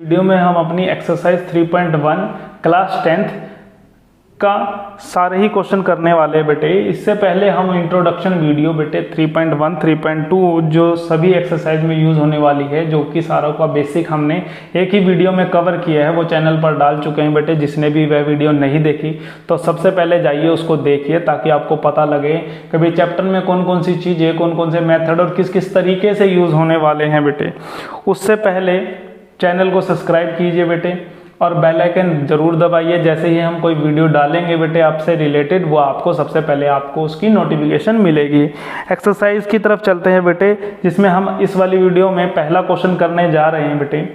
Video में हम अपनी एक्सरसाइज 3.1 क्लास 10th का सारे ही क्वेश्चन करने वाले हैं बेटे। इससे पहले हम इंट्रोडक्शन वीडियो बेटे 3.1 3.2 जो सभी एक्सरसाइज में यूज़ होने वाली है, जो कि सारों का बेसिक हमने एक ही वीडियो में कवर किया है, वो चैनल पर डाल चुके हैं बेटे। जिसने भी वह वीडियो नहीं देखी तो सबसे पहले जाइए उसको देखिए, ताकि आपको पता लगे कि भाई चैप्टर में कौन कौन सी चीज़ें, कौन कौन से मेथड और किस किस तरीके से यूज़ होने वाले हैं बेटे। उससे पहले चैनल को सब्सक्राइब कीजिए बेटे और बेल आइकन जरूर दबाइए। जैसे ही हम कोई वीडियो डालेंगे बेटे आपसे रिलेटेड, वो आपको सबसे पहले आपको उसकी नोटिफिकेशन मिलेगी। एक्सरसाइज की तरफ चलते हैं बेटे, जिसमें हम इस वाली वीडियो में पहला क्वेश्चन करने जा रहे हैं बेटे।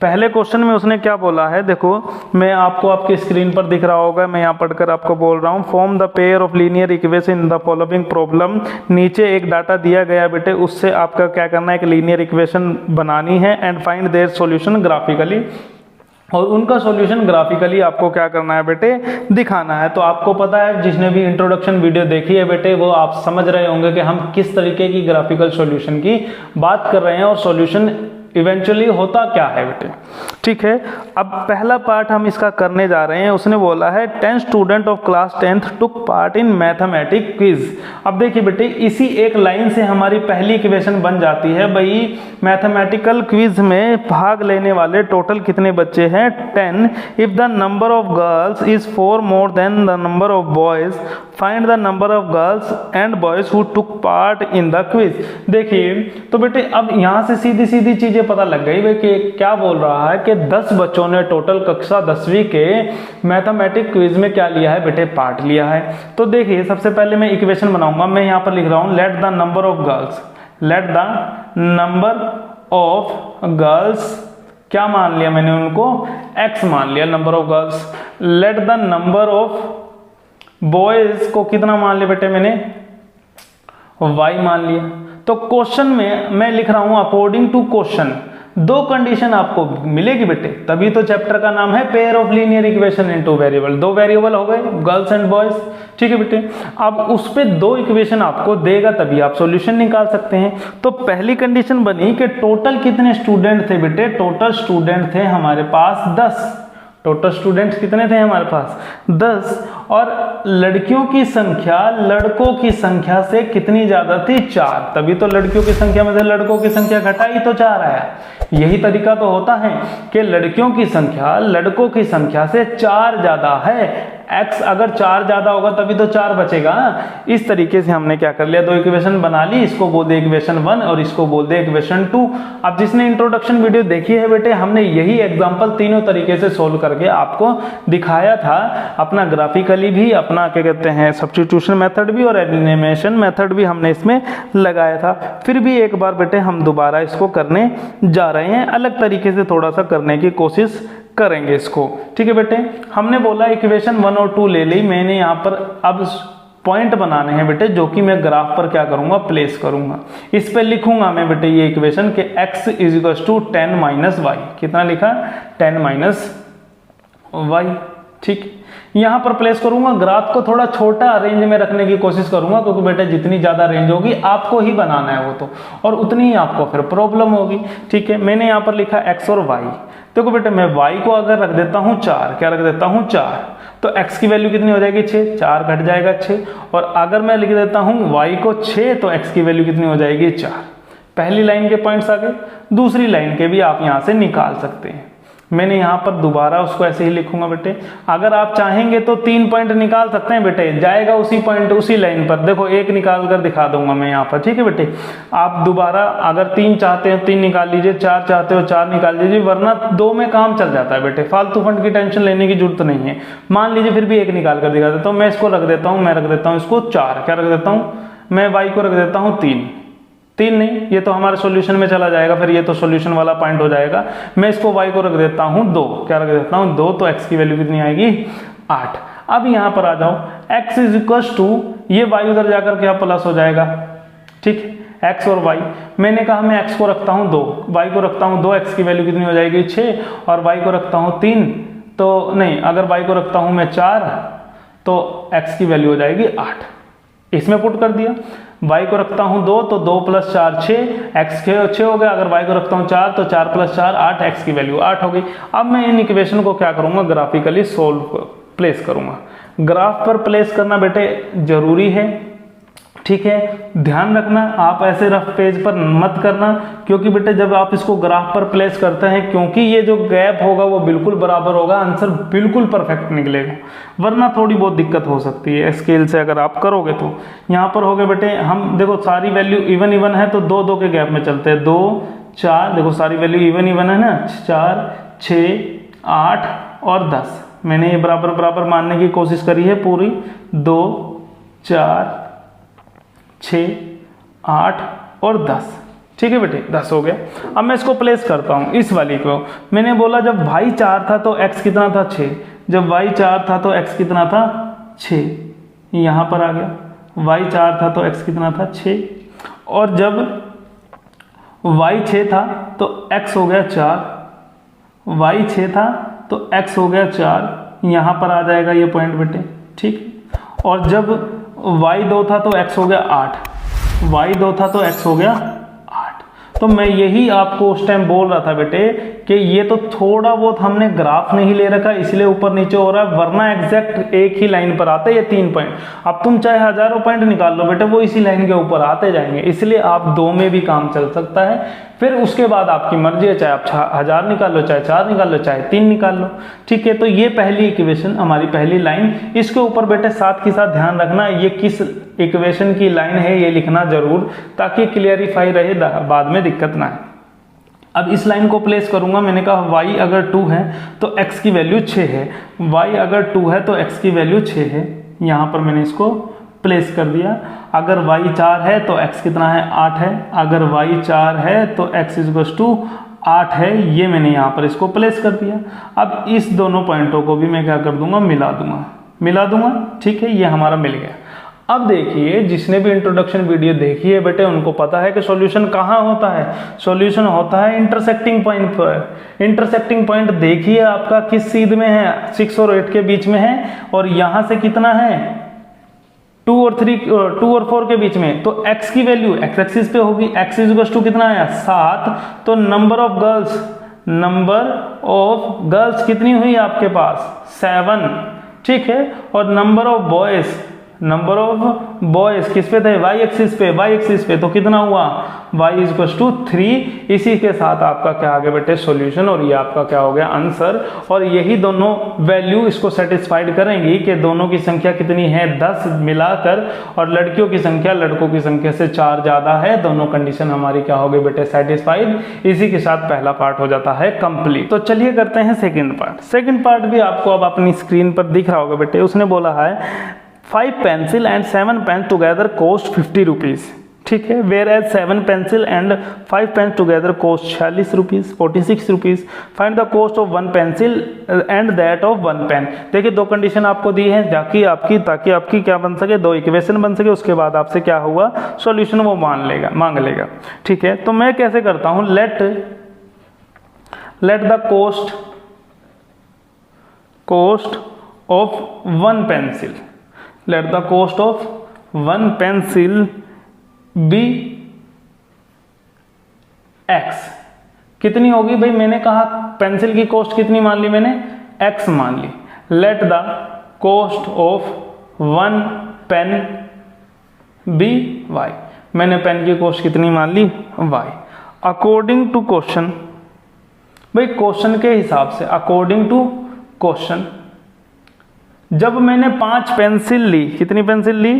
पहले क्वेश्चन में उसने क्या बोला है, देखो मैं आपको आपकी स्क्रीन पर दिख रहा होगा, मैं यहाँ पढ़कर आपको बोल रहा हूँ। Form the pair of linear equation in the following problem. नीचे एक डाटा दिया गया बेटे, उससे आपका क्या करना है, एक लीनियर इक्वेशन बनानी है and find their solution graphically, और उनका सॉल्यूशन ग्राफिकली आपको क्या करना है बेटे, दिखाना है। तो आपको पता है, जिसने भी इंट्रोडक्शन वीडियो देखी है बेटे, वो आप समझ रहे होंगे कि हम किस तरीके की ग्राफिकल सॉल्यूशन की बात कर रहे हैं और सॉल्यूशन इवेंचुअली होता क्या है बेटे। ठीक है, अब पहला पार्ट हम इसका करने जा रहे हैं। उसने बोला है 10 student of class 10th took part in mathematic quiz. अब देखिए बेटे, इसी एक लाइन से हमारी पहली इक्वेशन बन जाती है। भाई मैथमेटिकल क्विज में भाग लेने वाले टोटल कितने बच्चे हैं, 10। If the number of girls is 4 more then the number of boys, find the number of girls and boys who took part in the quiz. देखिए तो बेटे, अब यहाँ से सीधी सीधी चीजें पता लग गई भाई कि क्या बोल रहा है कि 10 बच्चों ने टोटल कक्षा 10वीं के मैथमेटिक क्विज में क्या लिया है बेटे, पार्ट लिया है। तो देखिए सबसे पहले मैं इक्वेशन बनाऊंगा। मैं यहाँ पर लिख रहा हूं let the number of girls, let the number of girls, क्या मान लिया मैंने उनको, x मान लिया number of girls. Let the number of boys को कितना मान लिया बेटे मैंने, y मान लिया। तो क्वेश्चन में मैं लिख रहा हूं अकॉर्डिंग टू क्वेश्चन, दो कंडीशन आपको मिलेगी बेटे, तभी तो चैप्टर का नाम है pair of linear equation in 2 variable. 2 variable हो गए गर्ल्स एंड बॉयज, ठीक है बेटे। अब उस पे 2 इक्वेशन आपको देगा, तभी आप सॉल्यूशन निकाल सकते हैं। तो पहली कंडीशन बनी कि टोटल कितने स्टूडेंट थे बेटे, टोटल स्टूडेंट थे हमारे पास 10। टोटल स्टूडेंट्स कितने थे हमारे पास, 10। और लड़कियों की संख्या लड़कों की संख्या से कितनी ज्यादा थी, 4। तभी तो लड़कियों की संख्या में से लड़कों की संख्या घटाई तो 4 आया। यही तरीका तो होता है कि लड़कियों की संख्या लड़कों की संख्या से 4 ज्यादा है। x अगर 4 ज्यादा होगा तभी तो 4 बचेगा। इस तरीके से हमने क्या कर लिया, 2 इक्वेशन बना ली। इसको बोल दे इक्वेशन 1 और इसको बोल दे इक्वेशन 2। अब जिसने इंट्रोडक्शन वीडियो देखी है बेटे, हमने यही एग्जांपल तीनों तरीके से सोल्व करके आपको दिखाया था। अपना ग्राफिकली भी, अपना क्या कहते हैं सब्स्टिट्यूशन मेथड भी और एलिमिनेशन मेथड भी हमने इसमें लगाया था। फिर भी एक बार बेटे हम दोबारा इसको करने जा रहे हैं, अलग तरीके से थोड़ा सा करने की कोशिश करेंगे इसको। ठीक है बेटे, हमने बोला इक्वेशन 1 और 2 ले ली। मैंने यहाँ पर अब पॉइंट बनाने हैं बेटे, जो कि मैं ग्राफ पर क्या करूंगा, प्लेस करूंगा। इस पे लिखूंगा मैं बेटे ये इक्वेशन के x is equal to 10 minus y. कितना लिखा, 10 माइनस वाई। ठीक, यहाँ पर प्लेस करूंगा। ग्राफ को थोड़ा छोटा रेंज में रखने की कोशिश करूंगा, क्योंकि बेटा जितनी ज्यादा रेंज होगी आपको ही बनाना है वो तो, और उतनी ही आपको फिर प्रॉब्लम होगी। ठीक है, मैंने यहाँ पर लिखा x और y। देखो बेटे, मैं y को अगर रख देता हूँ 4, क्या रख देता हूँ 4, तो x की वैल्यू कितनी हो जाएगी, 6, 4 घट जाएगा 6। और अगर मैं लिख देता हूँ y को 6, तो x की वैल्यू कितनी हो जाएगी, 4। पहली लाइन के पॉइंट्स आ गए, दूसरी लाइन के भी आप यहाँ से निकाल सकते हैं। मैंने यहाँ पर दोबारा उसको ऐसे ही लिखूंगा बेटे। अगर आप चाहेंगे तो 3 पॉइंट निकाल सकते हैं बेटे, जाएगा उसी पॉइंट उसी लाइन पर। देखो एक निकाल कर दिखा दूंगा मैं यहाँ पर, ठीक है बेटे। आप दोबारा अगर 3 चाहते हो 3 निकाल लीजिए, 4 चाहते हो 4 निकाल लीजिए, वरना 2 में काम चल जाता है बेटे। फालतू फंड की टेंशन लेने की जरूरत नहीं है। मान लीजिए फिर भी एक निकाल कर दिखा देता हूँ। मैं इसको रख देता हूँ, मैं रख देता हूँ इसको 4, क्या रख देता हूँ मैं, y को रख देता हूँ 3 नहीं, ये तो हमारे सॉल्यूशन में चला जाएगा, फिर ये तो सॉल्यूशन वाला पॉइंट हो जाएगा। मैं इसको y को रख देता हूँ 2, क्या रख देता हूँ 2, तो x की वैल्यू कितनी आएगी, 8। अब यहाँ पर आ जाओ, x इज इक्वल टू, ये y उधर जाकर क्या प्लस हो जाएगा। ठीक है, x और y, मैंने कहा मैं x को रखता हूँ 2, y को रखता हूँ 2, x की वैल्यू कितनी हो जाएगी 6, और y को रखता हूँ 3, तो नहीं, अगर y को रखता हूँ मैं 4, तो x की वैल्यू हो जाएगी 8। इसमें पुट कर दिया। y को रखता हूँ 2 तो 2 + 4 6, x के 6 हो गया। अगर y को रखता हूँ 4 तो 4 + 4 8, x की वैल्यू 8 हो गई। अब मैं इन इक्वेशन को क्या करूँगा, ग्राफिकली प्लेस करूँगा। ग्राफ पर प्लेस करना बेटे जरूरी है, ठीक है। ध्यान रखना आप ऐसे रफ पेज पर मत करना, क्योंकि बेटे जब आप इसको ग्राफ पर प्लेस करते हैं, क्योंकि ये जो गैप होगा वो बिल्कुल बराबर होगा, आंसर बिल्कुल परफेक्ट निकलेगा, वरना थोड़ी बहुत दिक्कत हो सकती है स्केल से अगर आप करोगे तो। यहाँ पर हो गए बेटे, हम देखो सारी वैल्यू इवन है तो 2 2 के गैप में चलते हैं। 2 4, देखो सारी वैल्यू इवन है ना, 4 6 8 और 10। मैंने ये बराबर बराबर मानने की कोशिश करी है पूरी। 2 4 6 8 और 10, ठीक है बेटे 10 हो गया। अब मैं इसको प्लेस करता हूँ इस वाली को। मैंने बोला जब y 4 था तो x कितना था 6, जब y 4 था तो x कितना था 6, यहाँ पर आ गया। y 4 था तो x कितना था 6, और जब y 6 था तो x हो गया 4, y 6 था तो x हो गया 4, यहाँ पर आ जाएगा ये पॉइंट बेटे, ठीक। और जब y 2 था तो x हो गया 8, y 2 था तो x हो गया 8। तो मैं यही आपको उस टाइम बोल रहा था बेटे कि ये तो थोड़ा बहुत हमने ग्राफ नहीं ले रखा इसलिए ऊपर नीचे हो रहा है, वरना एग्जैक्ट एक ही लाइन पर आते ये 3 पॉइंट। अब तुम चाहे हजारों पॉइंट निकाल लो बेटे, वो इसी लाइन के ऊपर आते जाएंगे, इसलिए आप 2 में भी काम चल सकता है। फिर उसके बाद आपकी मर्जी है, चाहे आप 1000 निकाल लो, चाहे 4 निकाल लो, चाहे 3 निकाल लो, ठीक है। तो ये पहली इक्वेशन हमारी पहली लाइन। इसके ऊपर बेटे साथ के साथ ध्यान रखना ये किस इक्वेशन की लाइन है ये लिखना जरूर, ताकि क्लियरिफाई रहे, बाद में दिक्कत ना है। अब इस लाइन को प्लेस करूंगा। मैंने कहा y अगर 2 है तो x की वैल्यू 6 है, y अगर 2 है तो x की वैल्यू 6 है। यहाँ पर मैंने इसको प्लेस कर दिया। अगर y 4 है तो x कितना है 8 है, अगर y 4 है तो x = 8 है, ये मैंने यहाँ पर इसको प्लेस कर दिया। अब इस दोनों पॉइंटों को भी मैं क्या कर दूंगा, मिला दूंगा, ठीक है। ये हमारा मिल गया। अब देखिए जिसने भी इंट्रोडक्शन वीडियो देखी है बेटे उनको पता है कि सॉल्यूशन कहाँ होता है। सॉल्यूशन होता है इंटरसेक्टिंग पॉइंट पर। इंटरसेक्टिंग पॉइंट देखिए आपका किस सीध में है, 6 और 8 के बीच में है, और यहाँ से कितना है 2 और 4 के बीच में। तो x की वैल्यू x एक्सिस पे होगी, x = कितना है 7। तो नंबर ऑफ गर्ल्स कितनी हुई आपके पास 7, ठीक है। और नंबर ऑफ बॉयज किस पे थे y एक्सिस पे, तो कितना हुआ y = 3। इसी के साथ आपका क्या आ गया बेटे सॉल्यूशन, और ये आपका क्या हो गया आंसर। और यही दोनों वैल्यू इसको सेटिस्फाइड करेंगी कि दोनों की संख्या कितनी है 10 मिलाकर, और लड़कियों की संख्या लड़कों की संख्या से 4 ज्यादा है। दोनों कंडीशन हमारी क्या हो गई बेटे सेटिस्फाइड। इसी के साथ पहला पार्ट हो जाता है कंप्लीट। तो चलिए करते हैं सेकंड पार्ट भी आपको अब अपनी स्क्रीन पर दिख रहा होगा बेटे। उसने बोला है 5 pencil and 7 pens together cost 50 rupees, ठीक है। Whereas 7 pencil and 5 pens together cost 46 rupees, 46 rupees. Find the cost of 1 pencil and that of 1 pen. देखिए 2 कंडीशन आपको दी है ताकि आपकी क्या बन सके, 2 इक्वेशन बन सके। उसके बाद आपसे क्या हुआ सॉल्यूशन वो मांग लेगा, ठीक है। तो मैं कैसे करता हूँ, let the cost of 1 pencil, let the cost of 1 pencil be x। कितनी होगी भाई, मैंने कहा पेंसिल की कॉस्ट कितनी मान ली मैंने, x मान ली। Let the cost of 1 pen be y, मैंने पेन की कॉस्ट कितनी मान ली y। अकॉर्डिंग टू क्वेश्चन, भाई क्वेश्चन के हिसाब से, अकॉर्डिंग टू क्वेश्चन जब मैंने 5 पेंसिल ली, कितनी पेंसिल ली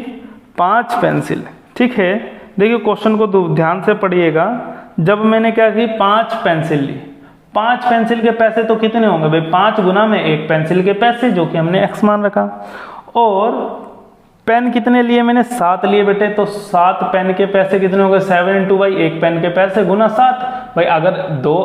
5 पेंसिल, ठीक है। देखिए क्वेश्चन को ध्यान से पढ़िएगा। जब मैंने क्या की 5 पेंसिल ली, 5 पेंसिल के पैसे तो कितने होंगे भाई 5 गुना में 1 पेंसिल के पैसे, जो कि हमने x मान रखा। और पेन कितने लिए मैंने 7 लिए बेटे, तो 7 पेन के पैसे कितने हो गए 7 × y, 1 पेन के पैसे गुना 7। भाई अगर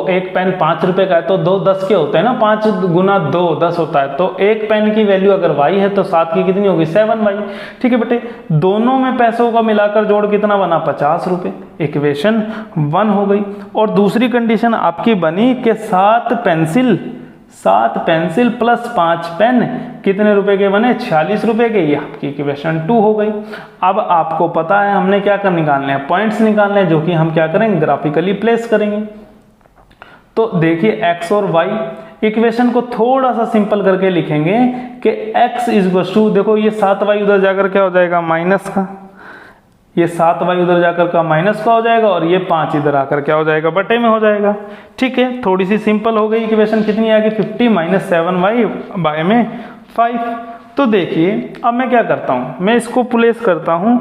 1 पेन 5 रुपए का है तो 2 10 के होते हैं ना, 5 गुना 2 10 होता है। तो 1 पेन की वैल्यू अगर y है तो 7 की कितनी होगी 7y, ठीक है बेटे। दोनों में पैसों का मिलाकर जोड़ कितना बना 50 रुपए, इक्वेशन 1 हो गई। और दूसरी कंडीशन आपकी बनी कि 7 7 पेंसिल प्लस 5 पेन कितने रुपए के बने? 46 रुपए के। ये आपकी इक्वेशन 2 हो गई। अब आपको पता है हमने क्या कर निकालने हैं, पॉइंट्स निकालने हैं, जो कि हम क्या करेंगे, ग्राफिकली प्लेस करेंगे। तो देखिए x और y, इक्वेशन को थोड़ा सा सिंपल करके लिखेंगे कि x इज टू, देखो ये 7y उधर जाकर क्या हो जाएगा, माइनस का, ये 7y उधर जाकर का माइनस का हो जाएगा, और ये 5 इधर आकर क्या हो जाएगा, बटे में हो जाएगा। ठीक है, थोड़ी सी सिंपल हो गई इक्वेशन। कितनी आ गई, 50 माइनस 7y बाय में 5। तो देखिए अब मैं क्या करता हूँ, मैं इसको प्लेस करता हूँ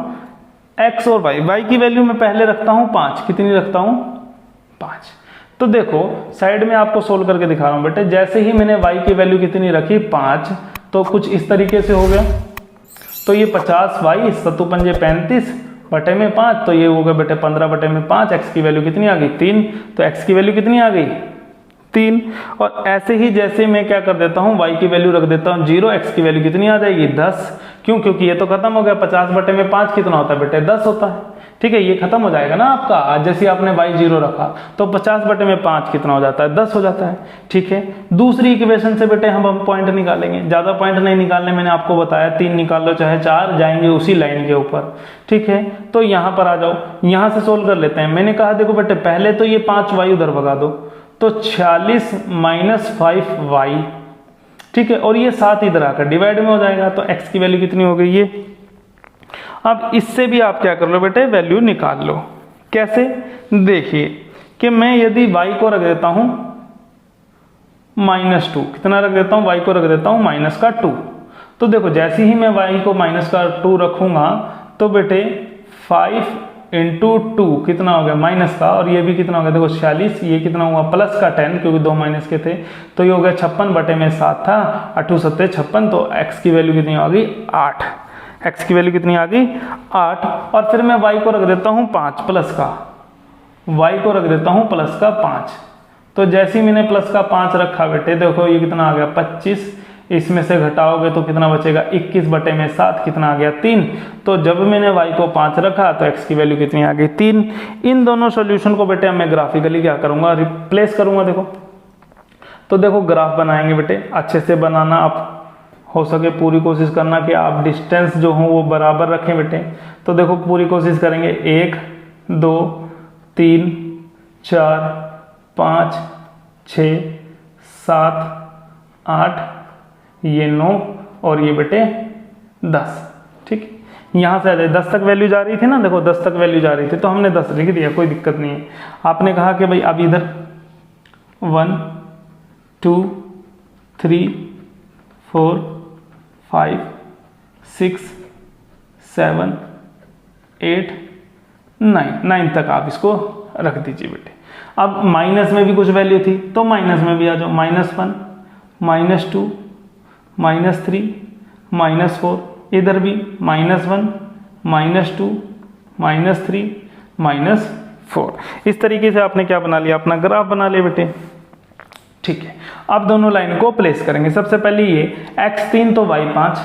x और y की वैल्यू मैं पहले रखता हूँ 5। कितनी रखता हूँ, 5। तो देखो साइड में आपको सोल्व करके दिखा रहा हूँ बेटे। जैसे ही मैंने y की वैल्यू कितनी रखी, 5, तो कुछ इस तरीके से हो गया। तो ये 50y 7 पंजे 35 बटे में 5, तो ये हो गया बेटे 15 बटे में 5। x की वैल्यू कितनी आ गई, 3। तो x की वैल्यू कितनी आ गई, 3। और ऐसे ही जैसे मैं क्या कर देता हूँ, y की वैल्यू रख देता हूँ 0, x की वैल्यू कितनी आ जाएगी, 10। क्यों, क्योंकि ये तो खत्म हो गया। 50 बटे में 5 कितना होता है बेटे, 10 होता है। ठीक है, ये खत्म हो जाएगा ना आपका। आज जैसे आपने y 0 रखा तो 50 बटे में 5 कितना हो जाता है, 10 हो जाता है। ठीक है, दूसरी इक्वेशन से बेटे हम पॉइंट निकालेंगे। ज़्यादा पॉइंट नहीं निकालने, मैंने आपको बताया 3 निकाल लो चाहे 4, जाएंगे उसी लाइन के ऊपर। ठीक है, तो यहाँ पर आ जाओ, यहाँ से सोल्व कर लेते हैं। मैंने कहा देखो बेटे पहले तो ये 5y उधर भगा दो, तो 46 माइनस 5y। ठीक है, और ये 7 इधर आकर डिवाइड में हो जाएगा, तो x की वैल्यू कितनी हो गई, ये। अब इससे भी आप क्या कर लो बेटे, वैल्यू निकाल लो। कैसे, देखिए कि मैं यदि y को रख देता हूं -2, कितना रख देता हूं, y को रख देता हूं -2। तो देखो जैसे ही मैं y को -2 रखूंगा तो बेटे 5 इंटू 2 कितना हो गया, माइनस का, और ये भी कितना हो गया, देखो 46, ये कितना हुआ प्लस का 10, क्योंकि 2 माइनस के थे, तो ये हो गया 56 बटे में 7 था, 8 7 56। तो x की वैल्यू कितनी आ गई, 8। x की वैल्यू कितनी आ गई, 8। और फिर मैं y को रख देता हूँ 5 प्लस का, y को रख देता हूँ प्लस का 5। तो जैसे ही मैंने प्लस का 5 रखा बेटे, देखो ये कितना आ गया, 25। इसमें से घटाओगे तो कितना बचेगा, 21 बटे में 7, कितना आ गया, 3। तो जब मैंने y को 5 रखा तो x की वैल्यू कितनी आ गई, 3। इन दोनों सॉल्यूशन को बेटे मैं ग्राफिकली क्या करूंगा, रिप्लेस करूंगा। देखो तो देखो ग्राफ बनाएंगे बेटे, अच्छे से बनाना, आप हो सके पूरी कोशिश करना कि आप डिस्टेंस जो हो वो बराबर रखें बेटे। तो देखो पूरी कोशिश करेंगे, 1 2 3 4 5 6 7 8, ये 9, और ये बेटे 10। ठीक, यहाँ से आ जाए, 10 तक वैल्यू जा रही थी ना, देखो 10 तक वैल्यू जा रही थी तो हमने 10 लिख दिया, कोई दिक्कत नहीं है। आपने कहा कि भाई अब इधर 1 2 3 4 5 6 7 8 9 तक आप इसको रख दीजिए बेटे। अब माइनस में भी कुछ वैल्यू थी तो माइनस में भी आ जाओ, -1 -2 -3 -4, इधर भी -1 -2 -3 -4। इस तरीके से आपने क्या बना लिया, अपना ग्राफ बना लिया बेटे। ठीक है, अब दोनों लाइन को प्लेस करेंगे। सबसे पहले ये x3 तो y5,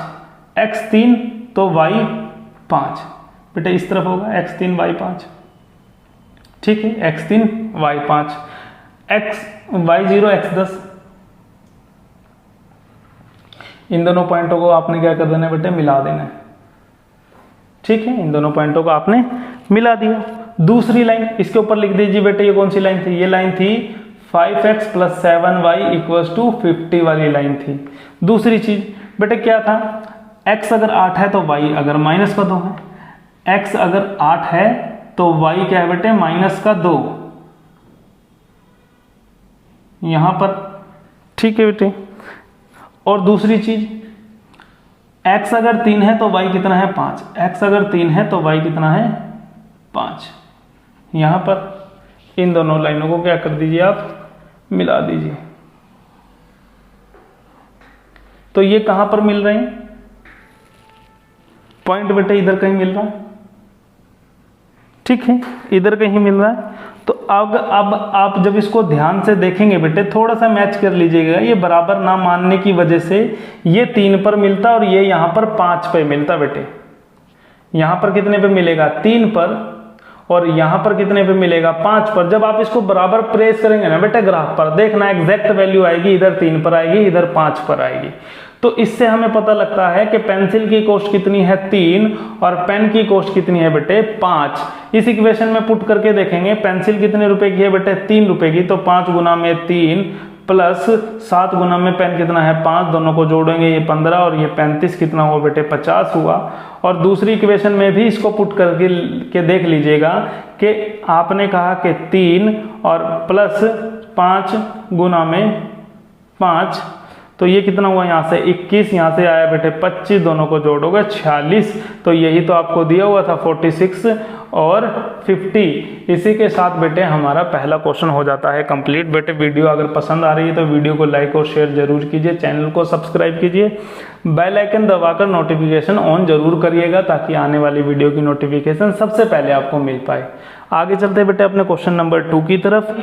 x3 तो y5 बेटे इस तरफ होगा, x3 y5। ठीक है, x3 y5, y0 x10। इन दोनों पॉइंटों को आपने क्या कर देना है बेटे, मिला देना है। ठीक है, इन दोनों पॉइंटों को आपने मिला दिया। दूसरी लाइन इसके ऊपर लिख दीजिए बेटे, ये कौन सी लाइन थी, ये लाइन थी 5x + 7y = 50 वाली लाइन थी। दूसरी चीज बेटे क्या था, x अगर 8 है तो y अगर -2 है, x अगर 8 है तो y क्या है बेटे, -2 यहां पर। ठीक है बेटे, और दूसरी चीज x अगर 3 है तो y कितना है, 5। x अगर 3 है तो y कितना है, 5। यहां पर इन दोनों लाइनों को क्या कर दीजिए, आप मिला दीजिए। तो ये कहां पर मिल रहे हैं, पॉइंट बेटे इधर कहीं मिल रहा है। ठीक है, इधर कहीं मिल रहा है। तो अब आप जब इसको ध्यान से देखेंगे बेटे, थोड़ा सा मैच कर लीजिएगा। ये बराबर ना मानने की वजह से ये 3 पर मिलता और ये यहां पर 5 पे मिलता बेटे। यहां पर कितने पे मिलेगा, 3 पर, और यहाँ पर कितने पे मिलेगा 5 पर। जब आप इसको बराबर प्रेस करेंगे ना बेटा ग्राफ पर, देखना एग्जैक्ट वैल्यू आएगी, इधर 3 पर आएगी, इधर 5 पर आएगी। तो इससे हमें पता लगता है कि पेंसिल की कॉस्ट कितनी है 3 और पेन की कॉस्ट कितनी है बेटे 5। इस इक्वेशन में पुट करके देखेंगे पेंसिल कितने रुपए की है बेटे 3 रुपए की, तो 5 गुना में 3 प्लस 7 गुना में पेन कितना है 5, दोनों को जोड़ेंगे ये 15 और ये 35, कितना हुआ बेटे 50 हुआ। और दूसरी इक्वेशन में भी इसको पुट करके देख लीजिएगा कि आपने कहा कि 3 और प्लस 5 गुना में 5, तो ये कितना हुआ यहाँ से 21, यहाँ से आया बेटे 25, दोनों को जोड़ोगे 46, तो यही तो आपको दिया हुआ था 46 और 50। इसी के साथ बेटे हमारा पहला क्वेश्चन हो जाता है कंप्लीट। बेटे वीडियो अगर पसंद आ रही है तो वीडियो को लाइक और शेयर जरूर कीजिए, चैनल को सब्सक्राइब कीजिए, बेल आइकन दबाकर नोटिफिकेशन ऑन जरूर करिएगा ताकि आने वाली वीडियो की नोटिफिकेशन सबसे पहले आपको मिल पाए। आगे चलते बेटे अपने क्वेश्चन नंबर 2 की तरफ।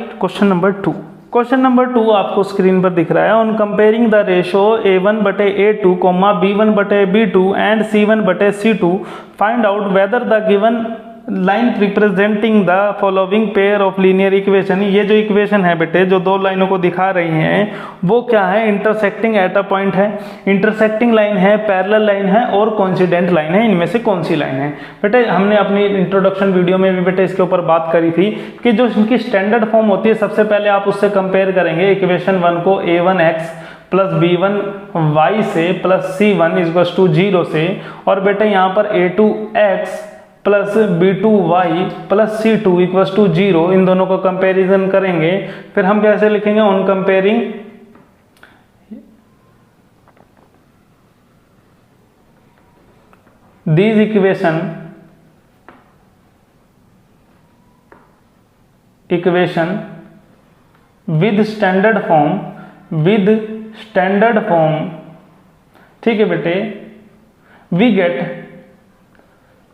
क्वेश्चन नंबर 2 आपको स्क्रीन पर दिख रहा है। On comparing the ratio A1/A2, B1/B2 and C1/C2 find out whether the given line representing the following pair of linear equation. ये जो इक्वेशन है बेटे जो दो लाइनों को दिखा रही हैं वो क्या है, इंटरसेक्टिंग एट अ पॉइंट है, इंटरसेक्टिंग लाइन है, पैरेलल लाइन है और कोइंसिडेंट लाइन है। इनमें से कौन सी लाइन है बेटे? हमने अपनी इंट्रोडक्शन वीडियो में भी बेटे इसके ऊपर बात करी थी कि जो इनकी स्टैंडर्ड फॉर्म होती है सबसे पहले आप उससे कंपेयर करेंगे इक्वेशन 1 को A1x प्लस B1y से प्लस C1 इक्वल्स टू 0 से, और बेटे यहाँ पर A2x plus B2y plus C2 equals to 0, इन दोनों को कंपैरिजन करेंगे। फिर हम कैसे लिखेंगे, on comparing these equation with standard form, ठीक है बेटे, वी गेट,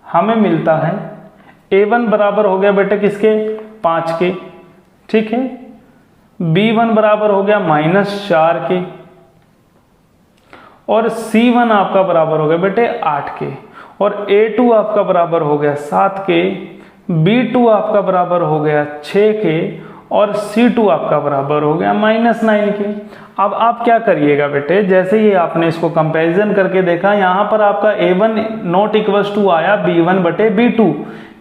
हमें मिलता है A1 बराबर हो गया बेटे किसके 5 के, ठीक है, B1 बराबर हो गया -4 के, और C1 आपका बराबर हो गया बेटे 8 के, और A2 आपका बराबर हो गया 7 के, B2 आपका बराबर हो गया 6 के, और C2 आपका बराबर हो गया -9 के। अब आप क्या करिएगा बेटे, जैसे ही आपने इसको कंपैरिजन करके देखा, यहाँ पर आपका A1 नॉट इक्वल्स टू आया B1/B2।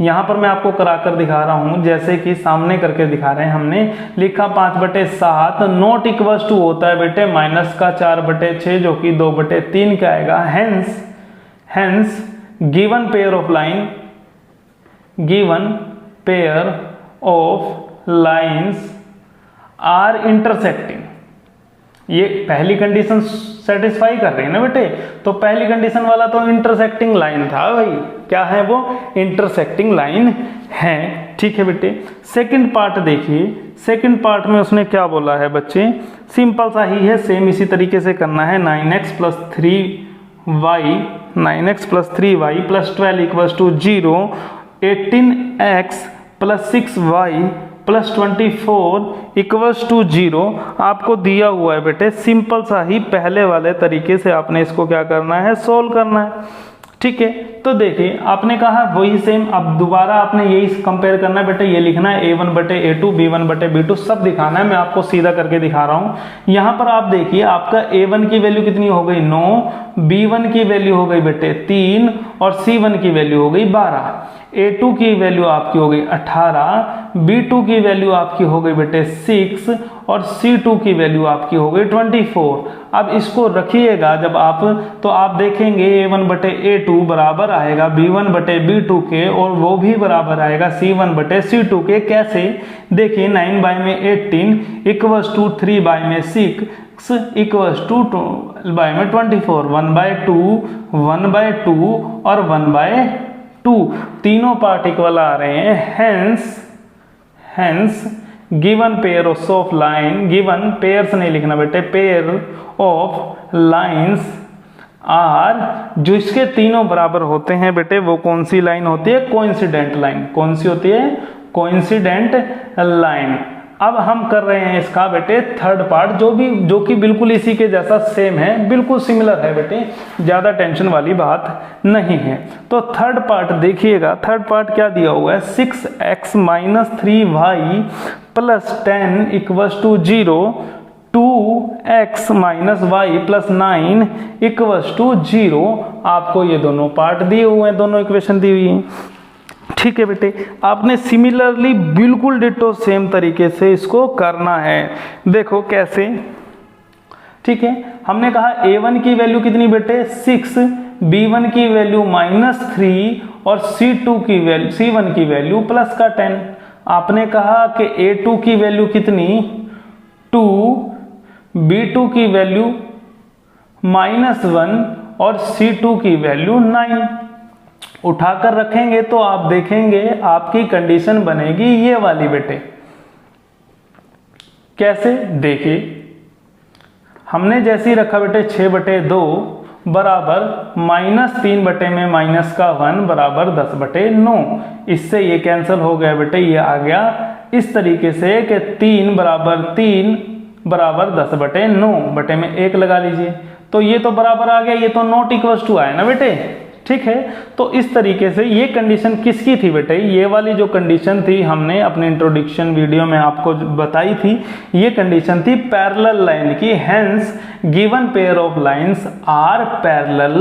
यहाँ पर मैं आपको कराकर दिखा रहा हूँ, जैसे कि सामने करके दिखा रहे हैं। हमने लिखा 5/7 नॉट इक्वल्स टू होता है बेटे -4/6 जो कि 2/3 का आएगा। Hence given pair of lines are intersecting. ये पहली कंडीशन सेटिस्फाई कर रही है ना बेटे, तो पहली कंडीशन वाला तो इंटरसेक्टिंग लाइन था भाई, क्या है वो इंटरसेक्टिंग लाइन है, ठीक है बेटे। सेकंड पार्ट देखिए, सेकंड पार्ट में उसने क्या बोला है बच्चे, सिंपल सा ही है, सेम इसी तरीके से करना है। 9x plus 3y plus 12 equals to 0, 18x plus 6y plus 24 equals to 0 आपको दिया हुआ है बेटे। सिंपल सा ही पहले वाले तरीके से आपने इसको क्या करना है, सोल्व करना है, ठीक है। तो देखिए आपने कहा वही सेम, अब दोबारा आपने यही कंपेयर करना है बेटे, ये लिखना है A1/A2 B1/B2 सब दिखाना है। मैं आपको सीधा करके दिखा रहा हूँ। यहाँ पर आप देखिए आपका A1 की वैल्यू कितनी हो गई 9, B1 की वैल्यू हो गई बेटे 3 और C1 की वैल्यू हो गई 12, A2 की वैल्यू आपकी हो गई 18, B2 की वैल्यू आपकी हो गई बेटे 6 और C2 की वैल्यू आपकी हो गई 24। अब इसको रखिएगा जब आप, तो आप देखेंगे A1/A2 बराबर आएगा B1/B2 के, और वो भी बराबर आएगा C1/C2 के। कैसे देखिए, 9/18 इक्वल्स टू 3/6 इक्वल्स टू 12/24, 1/2 और 1/2 तीनों पार्ट इक्वल आ रहे हैं। Hence given pair of line, given pairs नहीं लिखना बेटे, पेयर ऑफ लाइंस आर, जो इसके तीनों बराबर होते हैं बेटे वो कौन सी लाइन होती है, कोइंसिडेंट लाइन। कौन सी होती है, कोइंसिडेंट लाइन। अब हम कर रहे हैं इसका बेटे थर्ड पार्ट, जो कि बिल्कुल इसी के जैसा सेम है, बिल्कुल सिमिलर है बेटे, ज़्यादा टेंशन वाली बात नहीं है। तो थर्ड पार्ट देखिएगा, थर्ड पार्ट क्या दिया हुआ है, 6x - 3y + 10 = 0, 2x - y + 9 = 0। आपको ये दोनों पार्ट दिए हुए हैं, दोनों इक्वेशन दी हुई हैं। ठीक है बेटे, आपने सिमिलरली बिल्कुल डिटो सेम तरीके से इसको करना है। देखो कैसे, ठीक है, हमने कहा a1 की वैल्यू कितनी बेटे 6, b1 की वैल्यू -3 और c1 की वैल्यू +10। आपने कहा कि a2 की वैल्यू कितनी 2, b2 की वैल्यू -1 और c2 की वैल्यू 9। उठाकर रखेंगे तो आप देखेंगे आपकी कंडीशन बनेगी ये वाली बेटे। कैसे, देखिए हमने जैसे ही रखा बेटे 6/2 बराबर -3 बटे में -1 बराबर 10/9। इससे ये कैंसिल हो गया बेटे, ये आ गया इस तरीके से कि 3 बराबर 10/9 बटे में 1 लगा लीजिए, तो ये तो बराबर आ गया, ये तो नॉट इक्वल टू आया ना बेटे। ठीक है, तो इस तरीके से ये कंडीशन किसकी थी बेटे, ये वाली जो कंडीशन थी हमने अपने इंट्रोडक्शन वीडियो में आपको बताई थी, ये कंडीशन थी पैरेलल लाइन की। Hence given pair of lines are parallel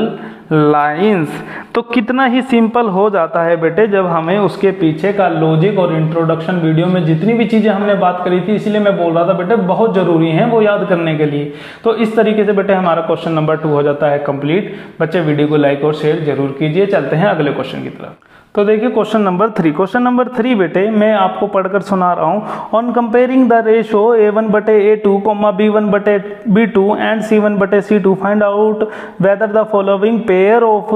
lines. तो कितना ही सिंपल हो जाता है बेटे जब हमें उसके पीछे का लॉजिक और इंट्रोडक्शन वीडियो में जितनी भी चीजें हमने बात करी थी, इसीलिए मैं बोल रहा था बेटे बहुत जरूरी है वो याद करने के लिए। तो इस तरीके से बेटे हमारा क्वेश्चन नंबर 2 हो जाता है कंप्लीट। बच्चे वीडियो को लाइक और शेयर जरूर कीजिए। चलते हैं अगले क्वेश्चन की तरफ। तो देखिए क्वेश्चन नंबर 3। क्वेश्चन नंबर 3 बेटे मैं आपको पढ़कर सुना रहा हूँ। On comparing the ratio a1/a2, b1/b2 and c1/c2 find out whether the following pair of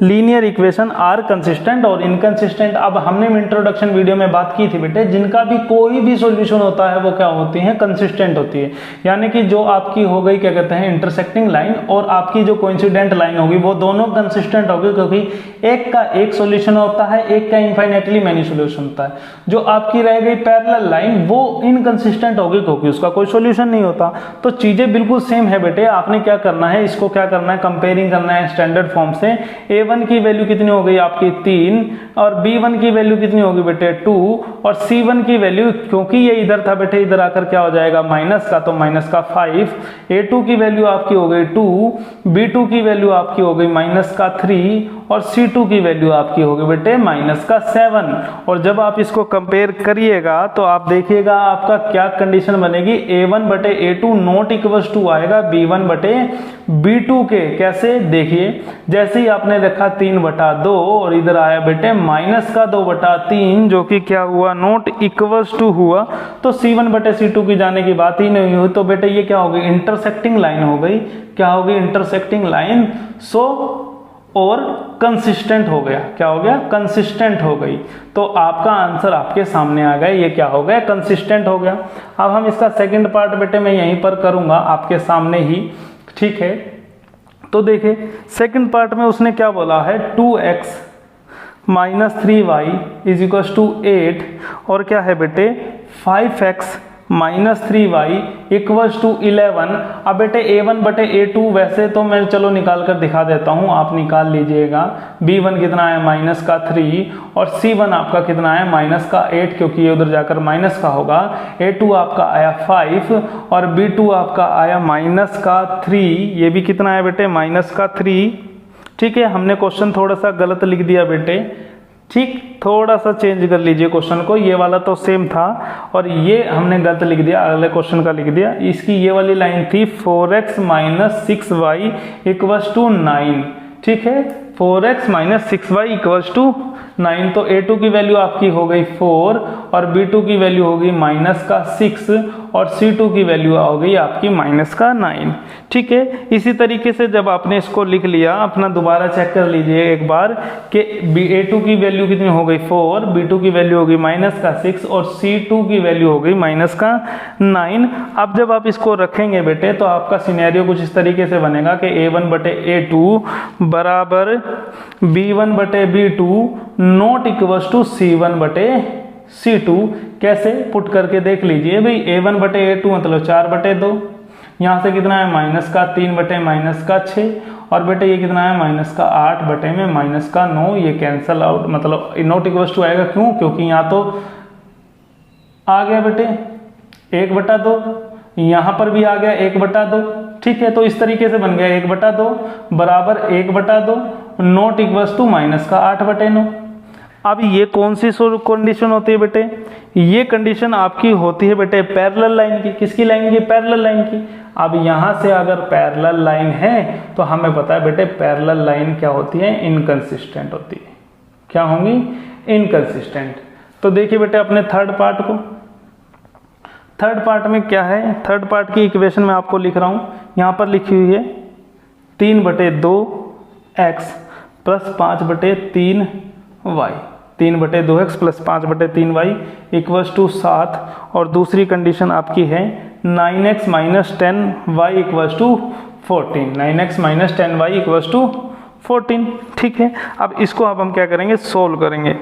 linear equation are consistent और इनकंसिस्टेंट। अब हमने इंट्रोडक्शन वीडियो में बात की थी बेटे, जिनका भी कोई भी सॉल्यूशन होता है वो क्या होती है, कंसिस्टेंट होती है। यानी कि जो आपकी हो गई क्या कहते हैं इंटरसेक्टिंग लाइन और आपकी जो कोइंसिडेंट लाइन होगी वो दोनों कंसिस्टेंट होगी, क्योंकि एक का एक सॉल्यूशन होता है, एक का इनफाइनाइटली मैनी सॉल्यूशन होता है। जो आपकी रह गई पैरेलल लाइन वो इनकंसिस्टेंट होगी क्योंकि उसका कोई सॉल्यूशन नहीं होता। तो चीजें बिल्कुल सेम है बेटे। आपने क्या करना है, इसको क्या करना है, कंपेयरिंग करना है स्टैंडर्ड फॉर्म से। a1 की वैल्यू कितनी हो गई आपकी 3 और b1 की वैल्यू कितनी होगी बेटे 2 और c1 की वैल्यू, क्योंकि ये इधर था बेटे, इधर आकर क्या हो जाएगा माइनस का, तो -5। a2 की वैल्यू आपकी हो गई 2, b2 की वैल्यू आपकी हो गई -3 और c2 की वैल्यू आपकी होगी बेटे -7। और जब आप इसको कंपेयर करिएगा तो आप देखिएगा आपका क्या कंडीशन बनेगी, a1/a2 नॉट इक्वल टू आएगा b1/b2 के। कैसे, देखिए जैसे ही आपने रखा 3/2 और इधर आया बेटे -2/3 जो कि क्या हुआ, नॉट इक्वल टू हुआ, तो c1/c2 की जाने की बात ही नहीं हुई। तो बेटे ये क्या हो गई, इंटरसेक्टिंग लाइन हो गई। क्या हो गई, इंटरसेक्टिंग लाइन। सो और कंसिस्टेंट हो गया। क्या हो गया, कंसिस्टेंट हो गई। तो आपका आंसर आपके सामने आ गया, ये क्या हो गया, कंसिस्टेंट हो गया। अब हम इसका सेकंड पार्ट बेटे मैं यहीं पर करूंगा आपके सामने ही। ठीक है, तो देखिए सेकंड पार्ट में उसने क्या बोला है, 2x - 3y = 8 और क्या है बेटे 5x - 3y = 11। अब बेटे a1/a2 वैसे तो मैं चलो निकाल कर दिखा देता हूं, आप निकाल लीजिएगा। b1 कितना है -3 और c1 आपका कितना है -8, क्योंकि ये उधर जाकर माइनस का होगा। a2 आपका आया 5 और b2 आपका आया -3। ये भी कितना है बेटे -3। ठीक है, हमने क्वेश्चन थोड़ा सा गलत लिख दिया बेटे। ठीक, थोड़ा सा चेंज कर लीजिए क्वेश्चन को, ये वाला तो सेम था और ये हमने गलत लिख दिया, अगले क्वेश्चन का लिख दिया। इसकी ये वाली लाइन थी 4x - 6y = 9। ठीक है, 4x - 6y = 9। तो a2 की वैल्यू आपकी हो गई 4 और b2 की वैल्यू होगी -6 और c2 की वैल्यू हो गई आपकी -9। ठीक है, इसी तरीके से जब आपने इसको लिख लिया, अपना दोबारा चेक कर लीजिए एक बार कि a2 की वैल्यू कितनी हो गई 4, b2 की वैल्यू हो गई -6 और c2 की वैल्यू हो गई -9। अब जब आप इसको रखेंगे बेटे तो आपका सिनेरियो कुछ इस तरीके से बनेगा कि a1/a2 बराबर b1/b2 not equal to c1/c2। C2 कैसे पुट करके देख लीजिए भाई, A1 बटे A2 मतलब 4 बटे 2, यहाँ से कितना है माइनस का 3 बटे माइनस का 6, और बेटे ये कितना है माइनस का 8 बटे में माइनस का 9, ये कैंसल आउट मतलब नॉट इक्वल टू आएगा। क्यों? क्योंकि यहाँ तो आ गया बेटे 1/2, यहाँ पर भी आ गया 1/2, ठीक है। तो इस तरीके से बन गया 1/2 बराबर 1/2 नॉट इक्वल टू माइनस का 8/9। अब ये कौन सी कंडीशन होती है बेटे? ये कंडीशन आपकी होती है बेटे पैरेलल लाइन की। किसकी लाइन की? पैरेलल लाइन की। अब यहां से अगर पैरेलल लाइन है तो हमें पता है बेटे पैरेलल लाइन क्या होती है? इनकंसिस्टेंट होती है। क्या होंगी? इनकंसिस्टेंट। तो देखिए बेटे अपने थर्ड पार्ट को, थर्ड पार्ट में क्या है? थर्ड पार्ट की इक्वेशन में आपको लिख रहा हूं, यहां पर लिखी हुई है 3/2x plus 5/3y, 3/2x plus 5/3y equals to 7, और दूसरी कंडीशन आपकी है 9x minus 10y equals to 14, 9x minus 10y equals to 14, ठीक है। अब इसको अब हम क्या करेंगे? सोल्व करेंगे।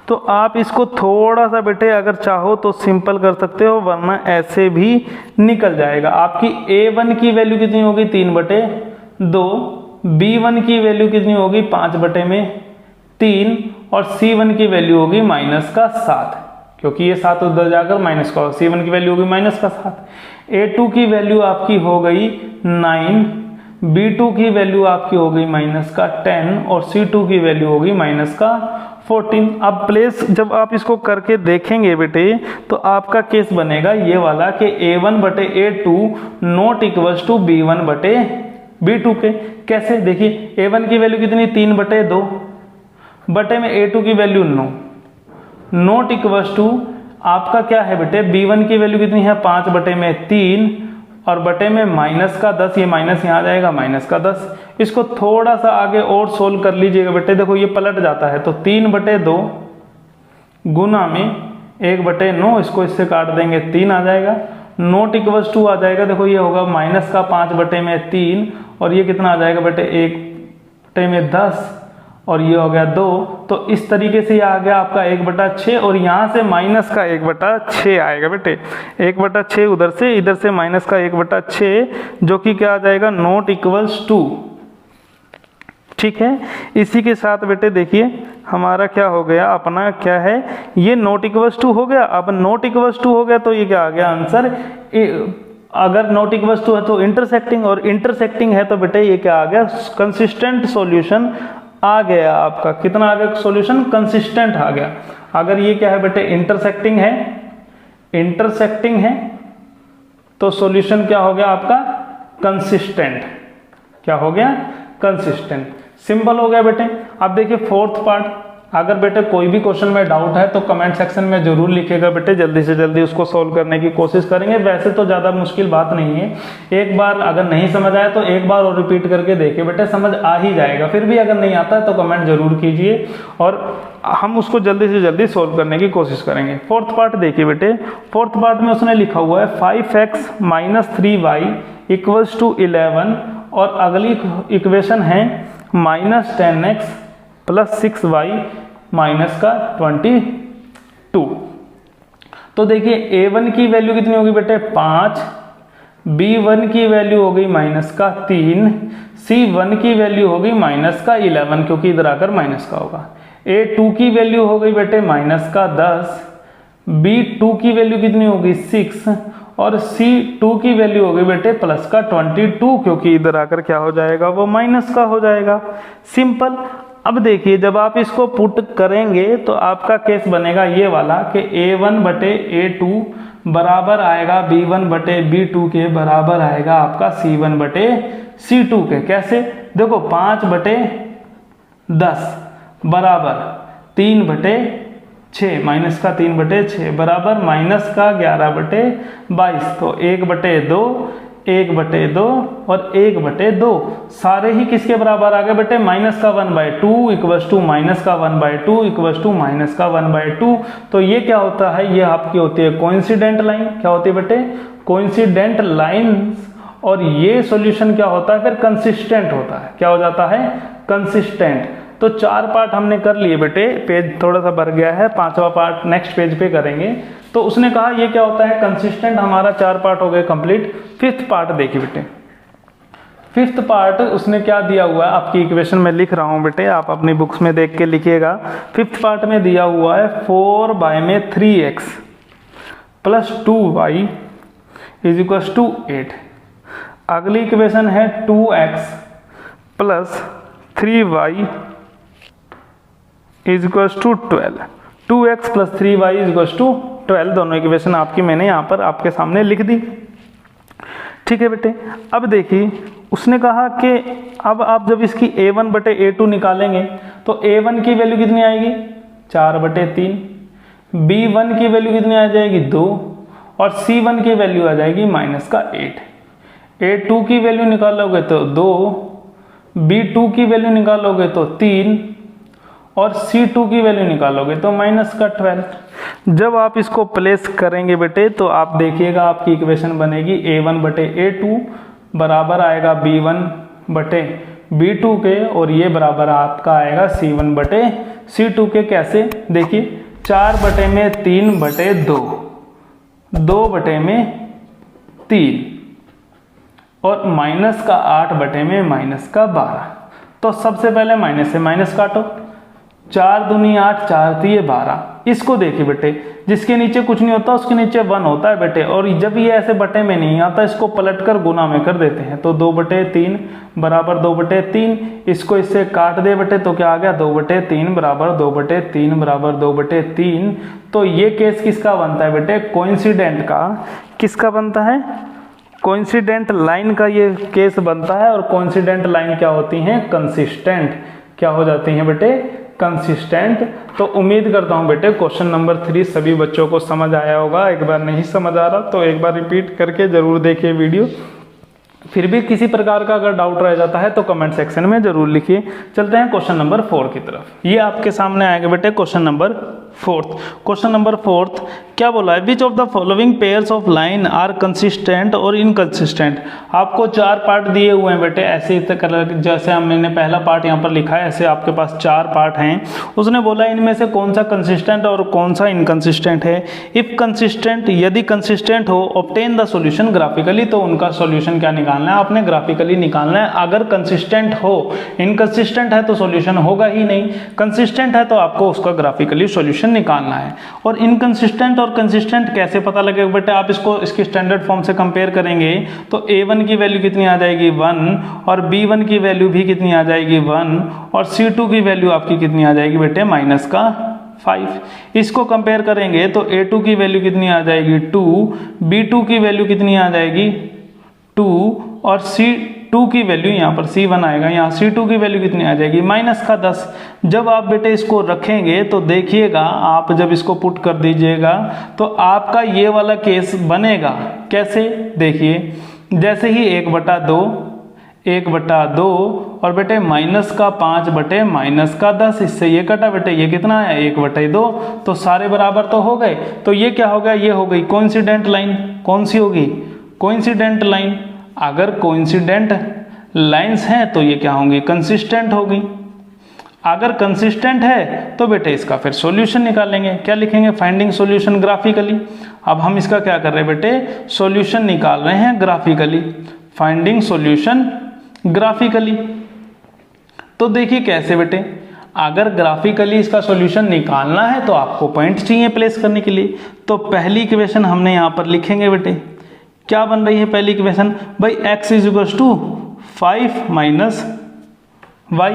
तो आप इसको थोड़ा सा बेटे अगर चाहो तो सिंपल कर सकते हो, वरना ऐसे भी निकल जाएगा। आपकी A1 की वैल्यू कितनी होगी? 3/2, B1 की वैल्यू कितनी होगी? 5/3, और C1 की वैल्यू होगी माइनस का 7, क्योंकि ये 7 उधर जाकर माइनस का, C1 की वैल्यू होगी माइनस का 7। A2 की वैल्यू आपकी हो गई 9, B2 की वैल्यू आपकी हो गई माइनस का 10, और C2 की वैल्यू होगी माइनस का 14। अब प्लेस जब आप इसको करके देखेंगे बेटे तो आपका केस बनेगा ये वाला कि A1/A2 not equals to B1/B2 के। कैसे? देखिए A1 की वैल्यू कितनी? 3/2 बटे में A2 की वैल्यू 9, नॉट इक्वल्स टू आपका क्या है बेटे? B1 की वैल्यू कितनी है? 5/3, और बटे में माइनस का 10, ये माइनस यहाँ आ जाएगा माइनस का 10। इसको थोड़ा सा आगे और सोल्व कर लीजिएगा बेटे, देखो ये पलट जाता है, तो 3/2 गुना में 1/9, इसको इससे काट देंगे 3 आ जाएगा, नॉट इक्वल्स टू आ जाएगा, देखो ये होगा माइनस का 5/3, और ये कितना आ जाएगा बेटे? 1/10, और ये हो गया 2। तो इस तरीके से ये आ गया आपका 1/6, और यहाँ से माइनस का 1/6 आएगा बेटे, 1/6 उधर से, इधर से माइनस का 1/6, जो कि क्या आ जाएगा? नॉट इक्वल्स टू, ठीक है। इसी के साथ बेटे देखिए हमारा क्या हो गया? अपना क्या है? ये नॉट इक्वल्स टू हो गया। अब नॉट इक्वल्स टू हो गया तो ये क्या आ गया आंसर? अगर नॉट इक्वल्स टू है तो इंटरसेक्टिंग, और इंटरसेक्टिंग है तो बेटे ये क्या आ गया? कंसिस्टेंट सॉल्यूशन आ गया आपका। कितना आ गया सॉल्यूशन? कंसिस्टेंट आ गया। अगर ये क्या है बेटे? इंटरसेक्टिंग है, इंटरसेक्टिंग है, तो सॉल्यूशन क्या हो गया आपका? कंसिस्टेंट। क्या हो गया? कंसिस्टेंट। सिंपल हो गया बेटे। अब देखिए फोर्थ पार्ट, अगर बेटे कोई भी क्वेश्चन में डाउट है तो कमेंट सेक्शन में जरूर लिखिएगा बेटे, जल्दी से जल्दी उसको सॉल्व करने की कोशिश करेंगे। वैसे तो ज़्यादा मुश्किल बात नहीं है, एक बार अगर नहीं समझ आया तो एक बार और रिपीट करके देखिए बेटे, समझ आ ही जाएगा। फिर भी अगर नहीं आता है तो कमेंट जरूर कीजिए और हम उसको जल्दी से जल्दी सॉल्व करने की कोशिश करेंगे। फोर्थ पार्ट देखिए बेटे, फोर्थ पार्ट में उसने लिखा हुआ है 5x minus 3y equals to 11, और अगली इक्वेशन है minus 10x plus 6y minus का 22। तो देखिए A1 की वैल्यू कितनी होगी बेटे? 5, B1 की वैल्यू हो गई माइनस का 3, C1 की वैल्यू होगी माइनस का 11, क्योंकि इधर आकर माइनस का होगा। A2 की वैल्यू हो गई बेटे माइनस का 10, B2 की वैल्यू कितनी होगी? 6, और C2 की वैल्यू हो गई बेटे प्लस का 22, क्योंकि इधर आकर क्या हो जाएगा? वो माइनस का हो जाएगा। सिंपल। अब देखिए जब आप इसको पुट करेंगे तो आपका केस बनेगा ये वाला कि A1/A2 बराबर आएगा B1/B2 के बराबर आएगा आपका C1/C2 के। कैसे? देखो 5/10 बराबर 3/6, माइनस का 3/6 बराबर माइनस का 11/22, तो 1/2, 1/2 और 1/2 सारे ही किसके बराबर आ गए बेटे? माइनस का 1/2 इक्वल्स टू माइनस का 1/2 इक्वल्स टू माइनस का 1/2। तो ये क्या होता है? ये आपकी होती है कोइंसिडेंट लाइन। क्या होती है बेटे? Coincident lines. और ये सॉल्यूशन क्या होता है? फिर कंसिस्टेंट होता है। क्या हो जाता है? कंसिस्टेंट। तो तो 4 पार्ट हमने कर लिए बेटे, पेज थोड़ा सा भर गया है, 5वां पार्ट नेक्स्ट पेज पे करेंगे। तो उसने कहा ये क्या होता है, कंसिस्टेंट, हमारा 4 पार्ट हो गए कंप्लीट। 5th पार्ट देखिए बेटे, 5th पार्ट उसने क्या दिया हुआ है, आपकी इक्वेशन में लिख रहा हूं बेटे, आप अपनी बुक्स में देख के लिखिएगा। 5th पार्ट में दिया हुआ है 4y में 3x plus 2y is equal to 8। अगली इक्वेशन है 2x plus 3y is equal to 12। 2x plus 3y is equal to 12, दोनों इक्वेशन आपकी मैंने यहाँ पर आपके सामने लिख दी। ठीक है बेटे, अब देखिए उसने कहा कि अब आप जब इसकी a1 बटे a2 निकालेंगे तो a1 की वैल्यू कितनी आएगी, 4 बटे 3, b1 की वैल्यू कितनी आ जाएगी, 2, और c1 की वैल्यू आ जाएगी -8। a2 की वैल्यू निकालोगे तो 2, b2 की वैल्यू निकालोगे तो 3, और c2 की वैल्यू निकालोगे तो -12। जब आप इसको प्लेस करेंगे बेटे तो आप देखिएगा आपकी इक्वेशन बनेगी a1 बटे a2 बराबर आएगा b1 बटे b2 के, और ये बराबर आपका आएगा c1 बटे c2 के। कैसे, देखिए 4 बटे में 3 बटे 2, 2 बटे में 3, और -8 बटे में -12। तो सबसे पहले माइनस से माइनस काटो, 4 दूनी 8, 4 3 12। इसको देखिए बेटे, जिसके नीचे कुछ नहीं होता उसके नीचे 1 होता है बेटे, और जब ये ऐसे बटे में नहीं आता इसको पलटकर गुना में कर देते हैं। तो 2 बटे 3 बराबर 2 बटे 3, इसको इससे काट दे बेटे तो क्या आ गया, 2 बटे 3 बराबर 2 बटे 3 बराबर 2 बटे 3। तो ये केस किसका बनता है बेटे, कोइंसिडेंट का। किसका बनता है, कोइंसिडेंट लाइन का ये केस बनता है। और कोइंसिडेंट लाइन क्या होती हैं, कंसिस्टेंट। क्या हो जाती हैं बेटे, कंसिस्टेंट। तो उम्मीद करता हूं बेटे क्वेश्चन नंबर 3 सभी बच्चों को समझ आया होगा। एक बार नहीं समझ आ रहा तो एक बार रिपीट करके जरूर देखिए वीडियो। फिर भी किसी प्रकार का अगर डाउट रह जाता है तो कमेंट सेक्शन में जरूर लिखिए। चलते हैं क्वेश्चन नंबर 4 की तरफ। ये आपके सामने आएगा बेटे क्वेश्चन नंबर 4। क्वेश्चन नंबर 4 क्या बोला है, which of the following pairs of line are consistent और इनकंसिस्टेंट। आपको 4 पार्ट दिए हुए हैं बेटे, ऐसे जैसे हमने पहला पार्ट यहाँ पर लिखा है ऐसे आपके पास 4 पार्ट हैं। उसने बोला इनमें से कौन सा कंसिस्टेंट और कौन सा इनकंसिस्टेंट है। इफ कंसिस्टेंट, यदि कंसिस्टेंट हो, ऑब्टेन द सॉल्यूशन ग्राफिकली, तो उनका सॉल्यूशन क्या निकालना है, आपने ग्राफिकली निकालना है। अगर कंसिस्टेंट हो, इनकंसिस्टेंट है तो सॉल्यूशन होगा ही नहीं, कंसिस्टेंट है तो आपको उसका ग्राफिकली सॉल्यूशन निकालना है। और इनकंसिस्टेंट और कंसिस्टेंट कैसे पता लगेगा बेटे, आप इसको इसकी स्टैंडर्ड फॉर्म से कंपेयर करेंगे तो a1 की वैल्यू कितनी आ जाएगी 1, और b1 की वैल्यू भी कितनी आ जाएगी 1, और c2 की वैल्यू आपकी कितनी आ जाएगी बेटे -5। इसको कंपेयर करेंगे तो a2 की वैल्यू कितनी आ जाएगी 2, b2 की वैल्यू कितनी आ जाएगी 2, और c2 की वैल्यू यहाँ पर c1 आएगा, यहाँ c2 की वैल्यू कितनी आ जाएगी -10। जब आप बेटे इसको रखेंगे तो देखिएगा, आप जब इसको पुट कर दीजिएगा तो आपका ये वाला केस बनेगा। कैसे, देखिए जैसे ही 1/2 1/2 और बेटे -5 बटे -10, इससे ये कटा बेटे, ये कितना है 1/2, तो सारे बराबर तो हो गए। तो ये क्या हो गया, ये हो गई कोइंसिडेंट लाइन। कौन सी होगी, कोइंसिडेंट लाइन। अगर कोइंसिडेंट लाइंस हैं तो ये क्या होंगी, कंसिस्टेंट होगी। अगर कंसिस्टेंट है तो बेटे इसका फिर सॉल्यूशन निकालेंगे। क्या लिखेंगे, फाइंडिंग सॉल्यूशन ग्राफिकली। अब हम इसका क्या कर रहे हैं बेटे, सॉल्यूशन निकाल रहे हैं ग्राफिकली, फाइंडिंग सॉल्यूशन ग्राफिकली। तो देखिए कैसे बेटे, अगर ग्राफिकली इसका सॉल्यूशन निकालना है तो आपको पॉइंट चाहिए प्लेस करने के लिए। तो पहली इक्वेशन हमने यहाँ पर लिखेंगे बेटे, क्या बन रही है पहली इक्वेशन भाई, x = 5 - y।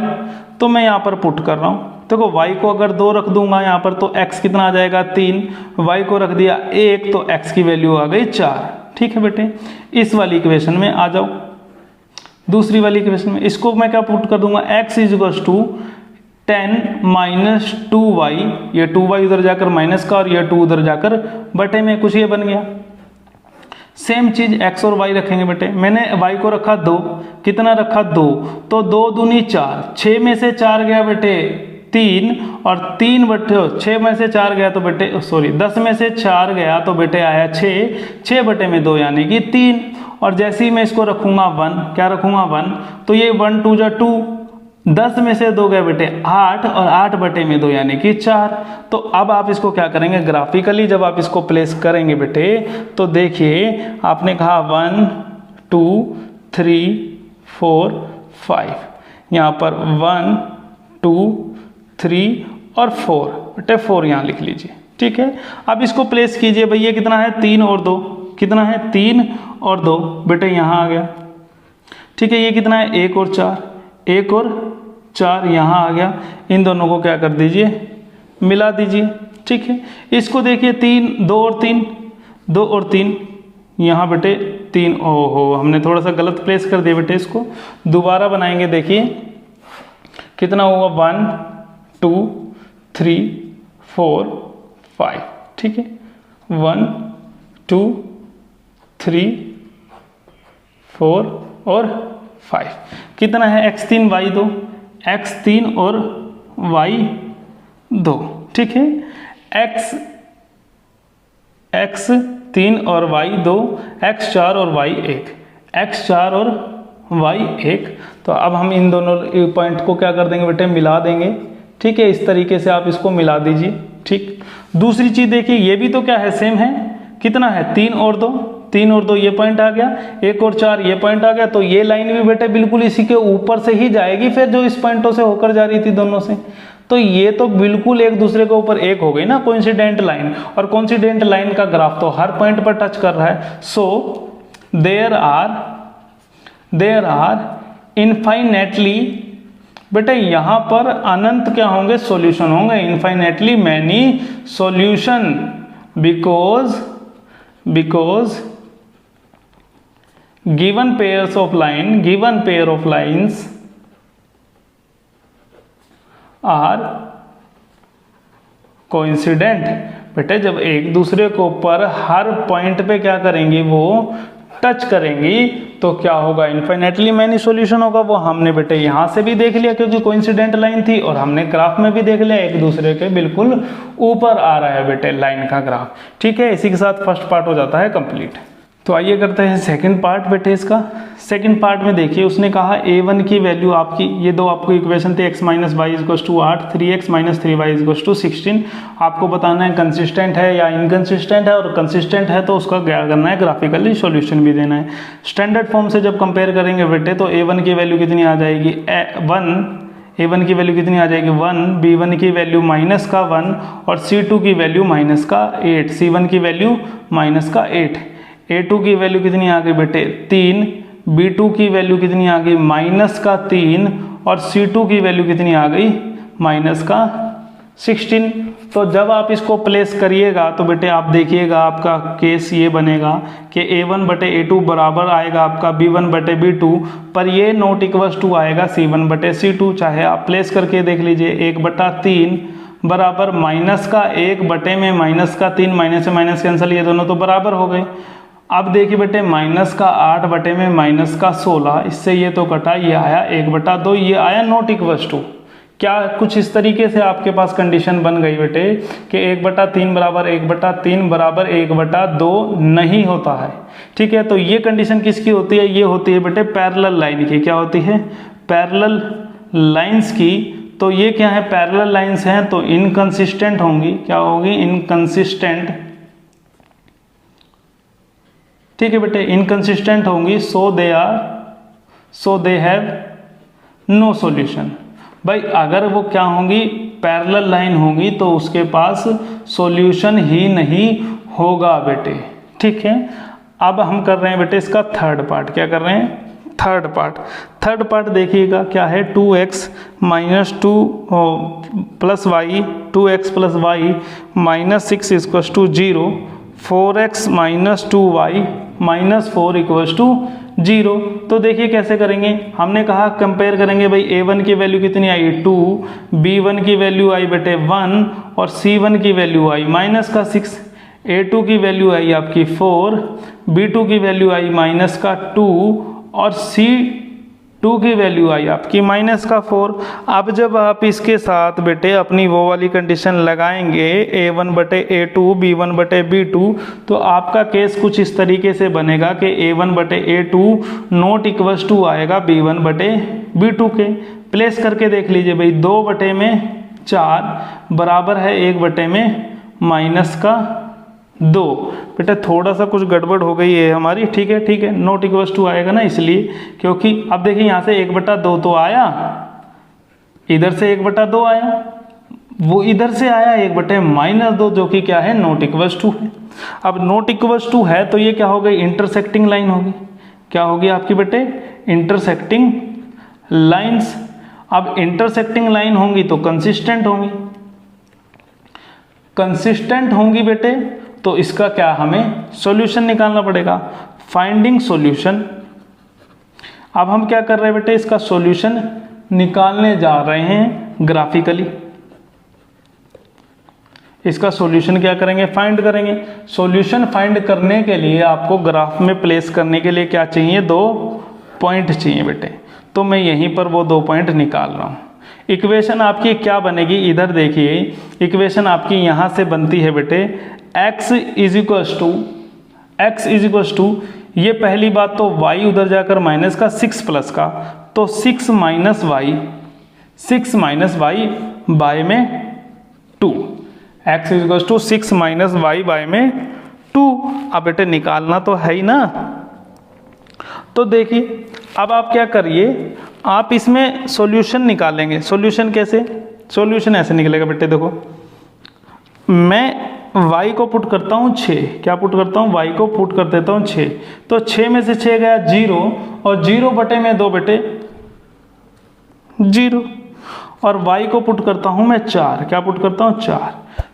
तो मैं यहाँ पर पुट कर रहा हूँ, देखो y को अगर 2 रख दूंगा यहाँ पर तो x कितना आ जाएगा 3, y को रख दिया 1 तो x की वैल्यू आ गई 4। ठीक है बेटे, इस वाली इक्वेशन में आ जाओ। दूसरी वाली इक्वेशन में इसको मैं क्या पुट कर दूंगा, x = 10 - 2y, ये 2y उधर जाकर माइनस का और ये 2 उधर जाकर बटे में, कुछ ये बन गया। सेम चीज x और y रखेंगे बेटे, मैंने y को रखा 2, कितना रखा 2, तो 2 दूनी 4, 6 में से 4 गया बेटे 3, और 3 बटे 6 में से 4 गया तो बेटे 10 में से 4 गया तो बेटे आया 6 बटे में 2 यानी कि 3। और जैसे ही मैं इसको रखूंगा 1, क्या रखूंगा 1, तो ये 1 2 जा 2, 10 में से 2 गए बेटे 8 और 8 बटे में 2 यानी कि 4। तो अब आप इसको क्या करेंगे ग्राफिकली जब आप इसको प्लेस करेंगे बेटे तो देखिए आपने कहा 1 2 3 4 5, यहाँ पर 1 2 3 और 4 बेटे 4 यहाँ लिख लीजिए। ठीक है, अब इसको प्लेस कीजिए भैया कितना है 3 और 2, कितना है 3 और 2 बेटे यहाँ आ गया। ठीक है, ये कितना है 1 और 4, 1 और 4 यहाँ आ गया। इन दोनों को क्या कर दीजिए मिला दीजिए। ठीक है, इसको देखिए 3 2 और 3 2 और 3 यहाँ बेटे 3, ओहो हमने थोड़ा सा गलत प्लेस कर दिया बेटे, इसको दोबारा बनाएंगे। देखिए कितना हुआ 1 2 3 4 5। ठीक है, 1 2 3 4 और 5 कितना है x3 y2, x3 और y2। ठीक है, x3 और y2, x4 और y1, x4 और y1। तो अब हम इन दोनों पॉइंट को क्या कर देंगे बेटे मिला देंगे। ठीक है, इस तरीके से आप इसको मिला दीजिए। ठीक, दूसरी चीज देखिए ये भी तो क्या है सेम है, कितना है 3 और 2, 3 और 2 ये पॉइंट आ गया, 1 और 4 ये पॉइंट आ गया। तो ये लाइन भी बेटे बिल्कुल इसी के ऊपर से ही जाएगी फिर जो इस पॉइंटों से होकर जा रही थी दोनों से। तो ये तो बिल्कुल एक दूसरे के ऊपर एक हो गई ना कोइंसिडेंट लाइन, और कोइंसिडेंट लाइन का ग्राफ तो हर पॉइंट पर टच कर रहा है। सो देयर आर इनफाइनेटली बेटे यहाँ पर अनंत क्या होंगे सॉल्यूशन होंगे, infinitely many solution because given pairs of lines are coincident। बेटे जब एक दूसरे के ऊपर हर पॉइंट पे क्या करेंगी वो टच करेंगी तो क्या होगा इनफाइनेटली मैनी सॉल्यूशन होगा। वो हमने बेटे यहाँ से भी देख लिया क्योंकि कोइंसिडेंट लाइन थी, और हमने ग्राफ में भी देख लिया एक दूसरे के बिल्कुल ऊपर आ रहा है बेटे लाइन का ग्राफ। ठीक है, इसी के साथ फर्स्ट पार्ट हो जाता है कंप्लीट। तो आइए करते हैं सेकंड पार्ट बेटे इसका। सेकंड पार्ट में देखिए उसने कहा a1 की वैल्यू आपकी, ये दो आपको इक्वेशन थे x minus y equals to 8, 3x minus 3y equals to 16। आपको बताना है कंसिस्टेंट है या इनकंसिस्टेंट है, और कंसिस्टेंट है तो उसका क्या करना है ग्राफिकली सॉल्यूशन भी देना है। स्टैंडर्ड फॉर्म से जब कंपेयर करेंगे बेटे तो a1 की वैल्यू कितनी आ जाएगी 1, a1 की वैल्यू कितनी आ जाएगी 1, b1 की वैल्यू माइनस का 1 और c2 की वैल्यू माइनस का 8, c1 की वैल्यू माइनस का 8, a2 की वैल्यू कितनी आ गई बेटे 3, b2 की वैल्यू कितनी आ गई माइनस का 3 और c2 की वैल्यू कितनी आ गई माइनस का 16। तो जब आप इसको प्लेस करिएगा तो बेटे आप देखिएगा आपका केस ये बनेगा कि a1 बटे a2 बराबर आएगा आपका b1 बटे b2, पर ये नॉट इक्वल्स टू आएगा c1 बटे c2। चाहे आप प्लेस करके देख लीजिए 1/3 बराबर माइनस का 1 बटे में माइनस का 3, माइनस से माइनस कैंसिल, ये दोनों तो बराबर हो गए। अब देखिए बेटे माइनस का 8 बटे में माइनस का 16, इससे ये तो कटा, ये आया 1/2, ये आया नॉट इक्वल्स टू। क्या कुछ इस तरीके से आपके पास कंडीशन बन गई बेटे कि 1/3 बराबर 1/3 बराबर 1/2 नहीं होता है। ठीक है, तो ये कंडीशन किसकी होती है, ये होती है बेटे पैरेलल लाइन की। क्या होती है पैरेलल लाइंस की। तो ये क्या है पैरेलल लाइंस हैं तो इनकंसिस्टेंट होंगी, क्या होगी इनकंसिस्टेंट। ठीक है बेटे इनकंसिस्टेंट होंगी, सो दे हैव नो सॉल्यूशन। भाई अगर वो क्या होंगी पैरेलल लाइन होंगी तो उसके पास सॉल्यूशन ही नहीं होगा बेटे। ठीक है, अब हम कर रहे हैं बेटे इसका थर्ड पार्ट। क्या कर रहे हैं थर्ड पार्ट देखिएगा क्या है 2x minus 2 plus y 2x plus y minus 6 equals to 0, 4x minus 2y minus 4 equals to 0। तो देखिए कैसे करेंगे, हमने कहा कंपेयर करेंगे भाई a1 की वैल्यू कितनी आई 2, b1 की वैल्यू आई बेटे 1 और c1 की वैल्यू आई माइनस का 6, a2 की वैल्यू आई आपकी 4, b2 की वैल्यू आई माइनस का 2 और c2 की वैल्यू आई आपकी माइनस का 4। अब जब आप इसके साथ बेटे अपनी वो वाली कंडीशन लगाएंगे a1 बटे a2 b1 बटे b2, तो आपका केस कुछ इस तरीके से बनेगा कि a1 बटे a2 नॉट इक्वल्स टू आएगा b1 बटे b2 के। प्लेस करके देख लीजिए भाई, 2/4 बराबर है 1/-2। बेटा थोड़ा सा कुछ गड़बड़ हो गई है हमारी, ठीक है, नॉट इक्वल्स टू आएगा ना, इसलिए क्योंकि अब देखिए यहाँ से 1/2 तो आया, इधर से 1/2 आया, वो इधर से आया 1/-2 जो कि क्या है, नॉट इक्वल्स टू है। अब नॉट इक्वल्स टू है तो ये क्या हो गई, इंटरसेक्टिंग लाइन होगी। क्या होगी आपकी बेटे, इंटरसेक्टिंग लाइंस। अब इंटरसेक्टिंग लाइन होंगी तो कंसिस्टेंट होंगी, कंसिस्टेंट होंगी बेटे, तो इसका क्या हमें सॉल्यूशन निकालना पड़ेगा, फाइंडिंग सॉल्यूशन। अब हम क्या कर रहे हैं बेटे, इसका सॉल्यूशन निकालने जा रहे हैं ग्राफिकली। इसका सॉल्यूशन क्या करेंगे, फाइंड करेंगे। सॉल्यूशन फाइंड करने के लिए आपको ग्राफ में प्लेस करने के लिए क्या चाहिए, 2 पॉइंट चाहिए बेटे। तो मैं यहीं पर वो 2 पॉइंट निकाल रहा हूँ। इक्वेशन आपकी क्या बनेगी, इधर देखिए, इक्वेशन आपकी यहाँ से बनती है बेटे, x इज टू, ये पहली बात तो y उधर जाकर माइनस का 6 प्लस का, तो 6 माइनस y बाय में 2, x is to 6 minus y by में 2। अब बेटे निकालना तो है ही ना। तो देखिए अब आप क्या करिए, आप इसमें सॉल्यूशन निकालेंगे। सॉल्यूशन कैसे, सॉल्यूशन ऐसे निकलेगा बेटे, देखो मैं y को पुट करता हूँ 6, क्या पुट करता हूँ, y को पुट कर देता हूँ 6, तो 6 में से 6 गया 0, और 0/2 बेटे 0, और y को पुट करता हूँ मैं 4, क्या पुट करता हूँ 4,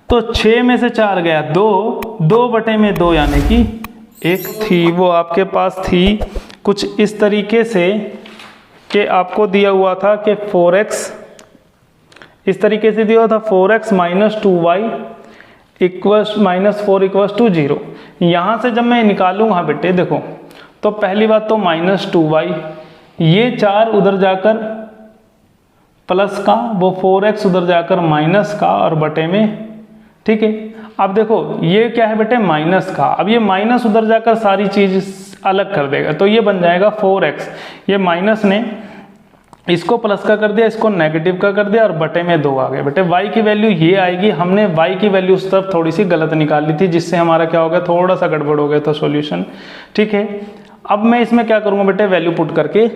तो 6 में से 4 गया 2, 2/2 यानी कि 1 थी, वो आपके पास थी कुछ इस तरीके से कि आपको दिया हुआ था कि 4x, इस तरीके से दिया हुआ था 4x minus 2y -4 equals to 0। यहाँ से जब मैं निकालूंगा बेटे देखो, तो पहली बात तो -2y, ये 4 उधर जाकर प्लस का, वो 4x उधर जाकर माइनस का और बटे में, ठीक है। अब देखो ये क्या है बेटे, माइनस का, अब ये माइनस उधर जाकर सारी चीज अलग कर देगा, तो ये बन जाएगा 4x, ये माइनस ने इसको प्लस का कर दिया, इसको नेगेटिव का कर दिया, और बटे में 2 आ गए बेटे। y की वैल्यू ये आएगी, हमने y की वैल्यू उस तरफ थोड़ी सी गलत निकाल ली थी, जिससे हमारा क्या हो गया, थोड़ा सा गड़बड़ हो गया था सॉल्यूशन, ठीक है। अब मैं इसमें क्या करूंगा बेटे, वैल्यू पुट करके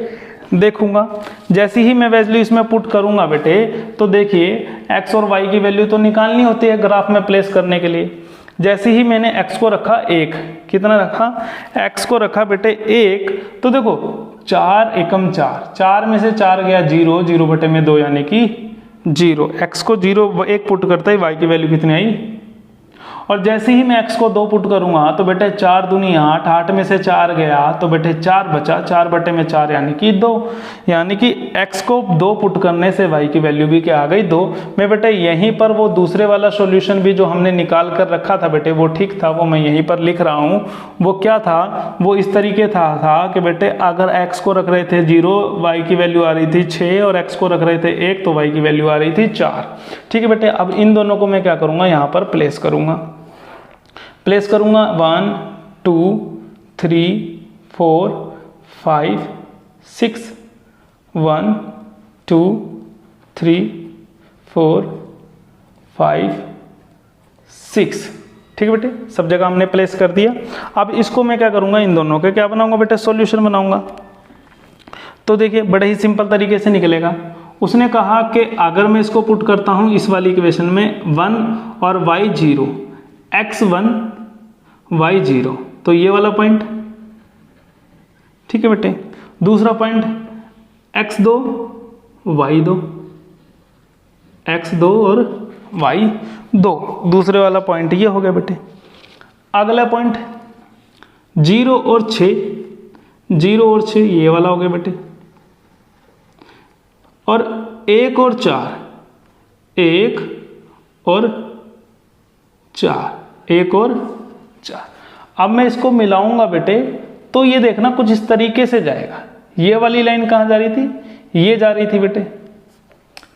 देखूंगा। जैसे ही मैं वैल्यू इसमें पुट करूंगा बेटे, तो देखिए x और y की वैल्यू तो निकालनी होती है ग्राफ में प्लेस करने के लिए। जैसे ही मैंने x को रखा 1, कितना रखा, x को रखा बेटे 1, तो देखो 4 एकम 4, 4 में से 4 गया 0, 0/2 यानी कि 0, x को 0 1 पुट करता है, y की वैल्यू कितनी आई, और जैसे ही मैं x को 2 पुट करूंगा तो बेटे 4 दूनी 8, 8 में से 4 गया तो बेटे 4 बचा, 4/4 यानी कि 2, यानी कि x को 2 पुट करने से y की वैल्यू भी क्या आ गई, 2। मैं बेटे यहीं पर वो दूसरे वाला सॉल्यूशन भी जो हमने निकाल कर रखा था बेटे, वो ठीक था, वो मैं यहीं पर लिख रहा हूँ। वो क्या था, वो इस तरीके था कि बेटे अगर x को रख रहे थे 0, y की वैल्यू आ रही थी 6, और x को रख रहे थे 1, तो y की वैल्यू आ रही थी 4, ठीक है बेटे। अब इन दोनों को मैं क्या करूँगा, यहाँ पर प्लेस करूँगा 1 2 3 4 5 6, 1 2 3 4 5 6, ठीक है बेटे, सब जगह हमने प्लेस कर दिया। अब इसको मैं क्या करूंगा, इन दोनों के क्या बनाऊंगा बेटे, सॉल्यूशन बनाऊंगा। तो देखिए बड़े ही सिंपल तरीके से निकलेगा। उसने कहा कि अगर मैं इसको पुट करता हूं इस वाली इक्वेशन में 1 और y 0, x1 y 0, तो ये वाला पॉइंट, ठीक है बेटे। दूसरा पॉइंट x2 y 2, x2 और y 2, दूसरे वाला पॉइंट ये हो गया बेटे। अगला पॉइंट 0 और 6, 0 और 6 ये वाला हो गया बेटे। और 1 और 4, 1 और 4, 1 और 4। अब मैं इसको मिलाऊंगा बेटे, तो ये देखना कुछ इस तरीके से जाएगा। ये वाली लाइन कहाँ जा रही थी, ये जा रही थी बेटे,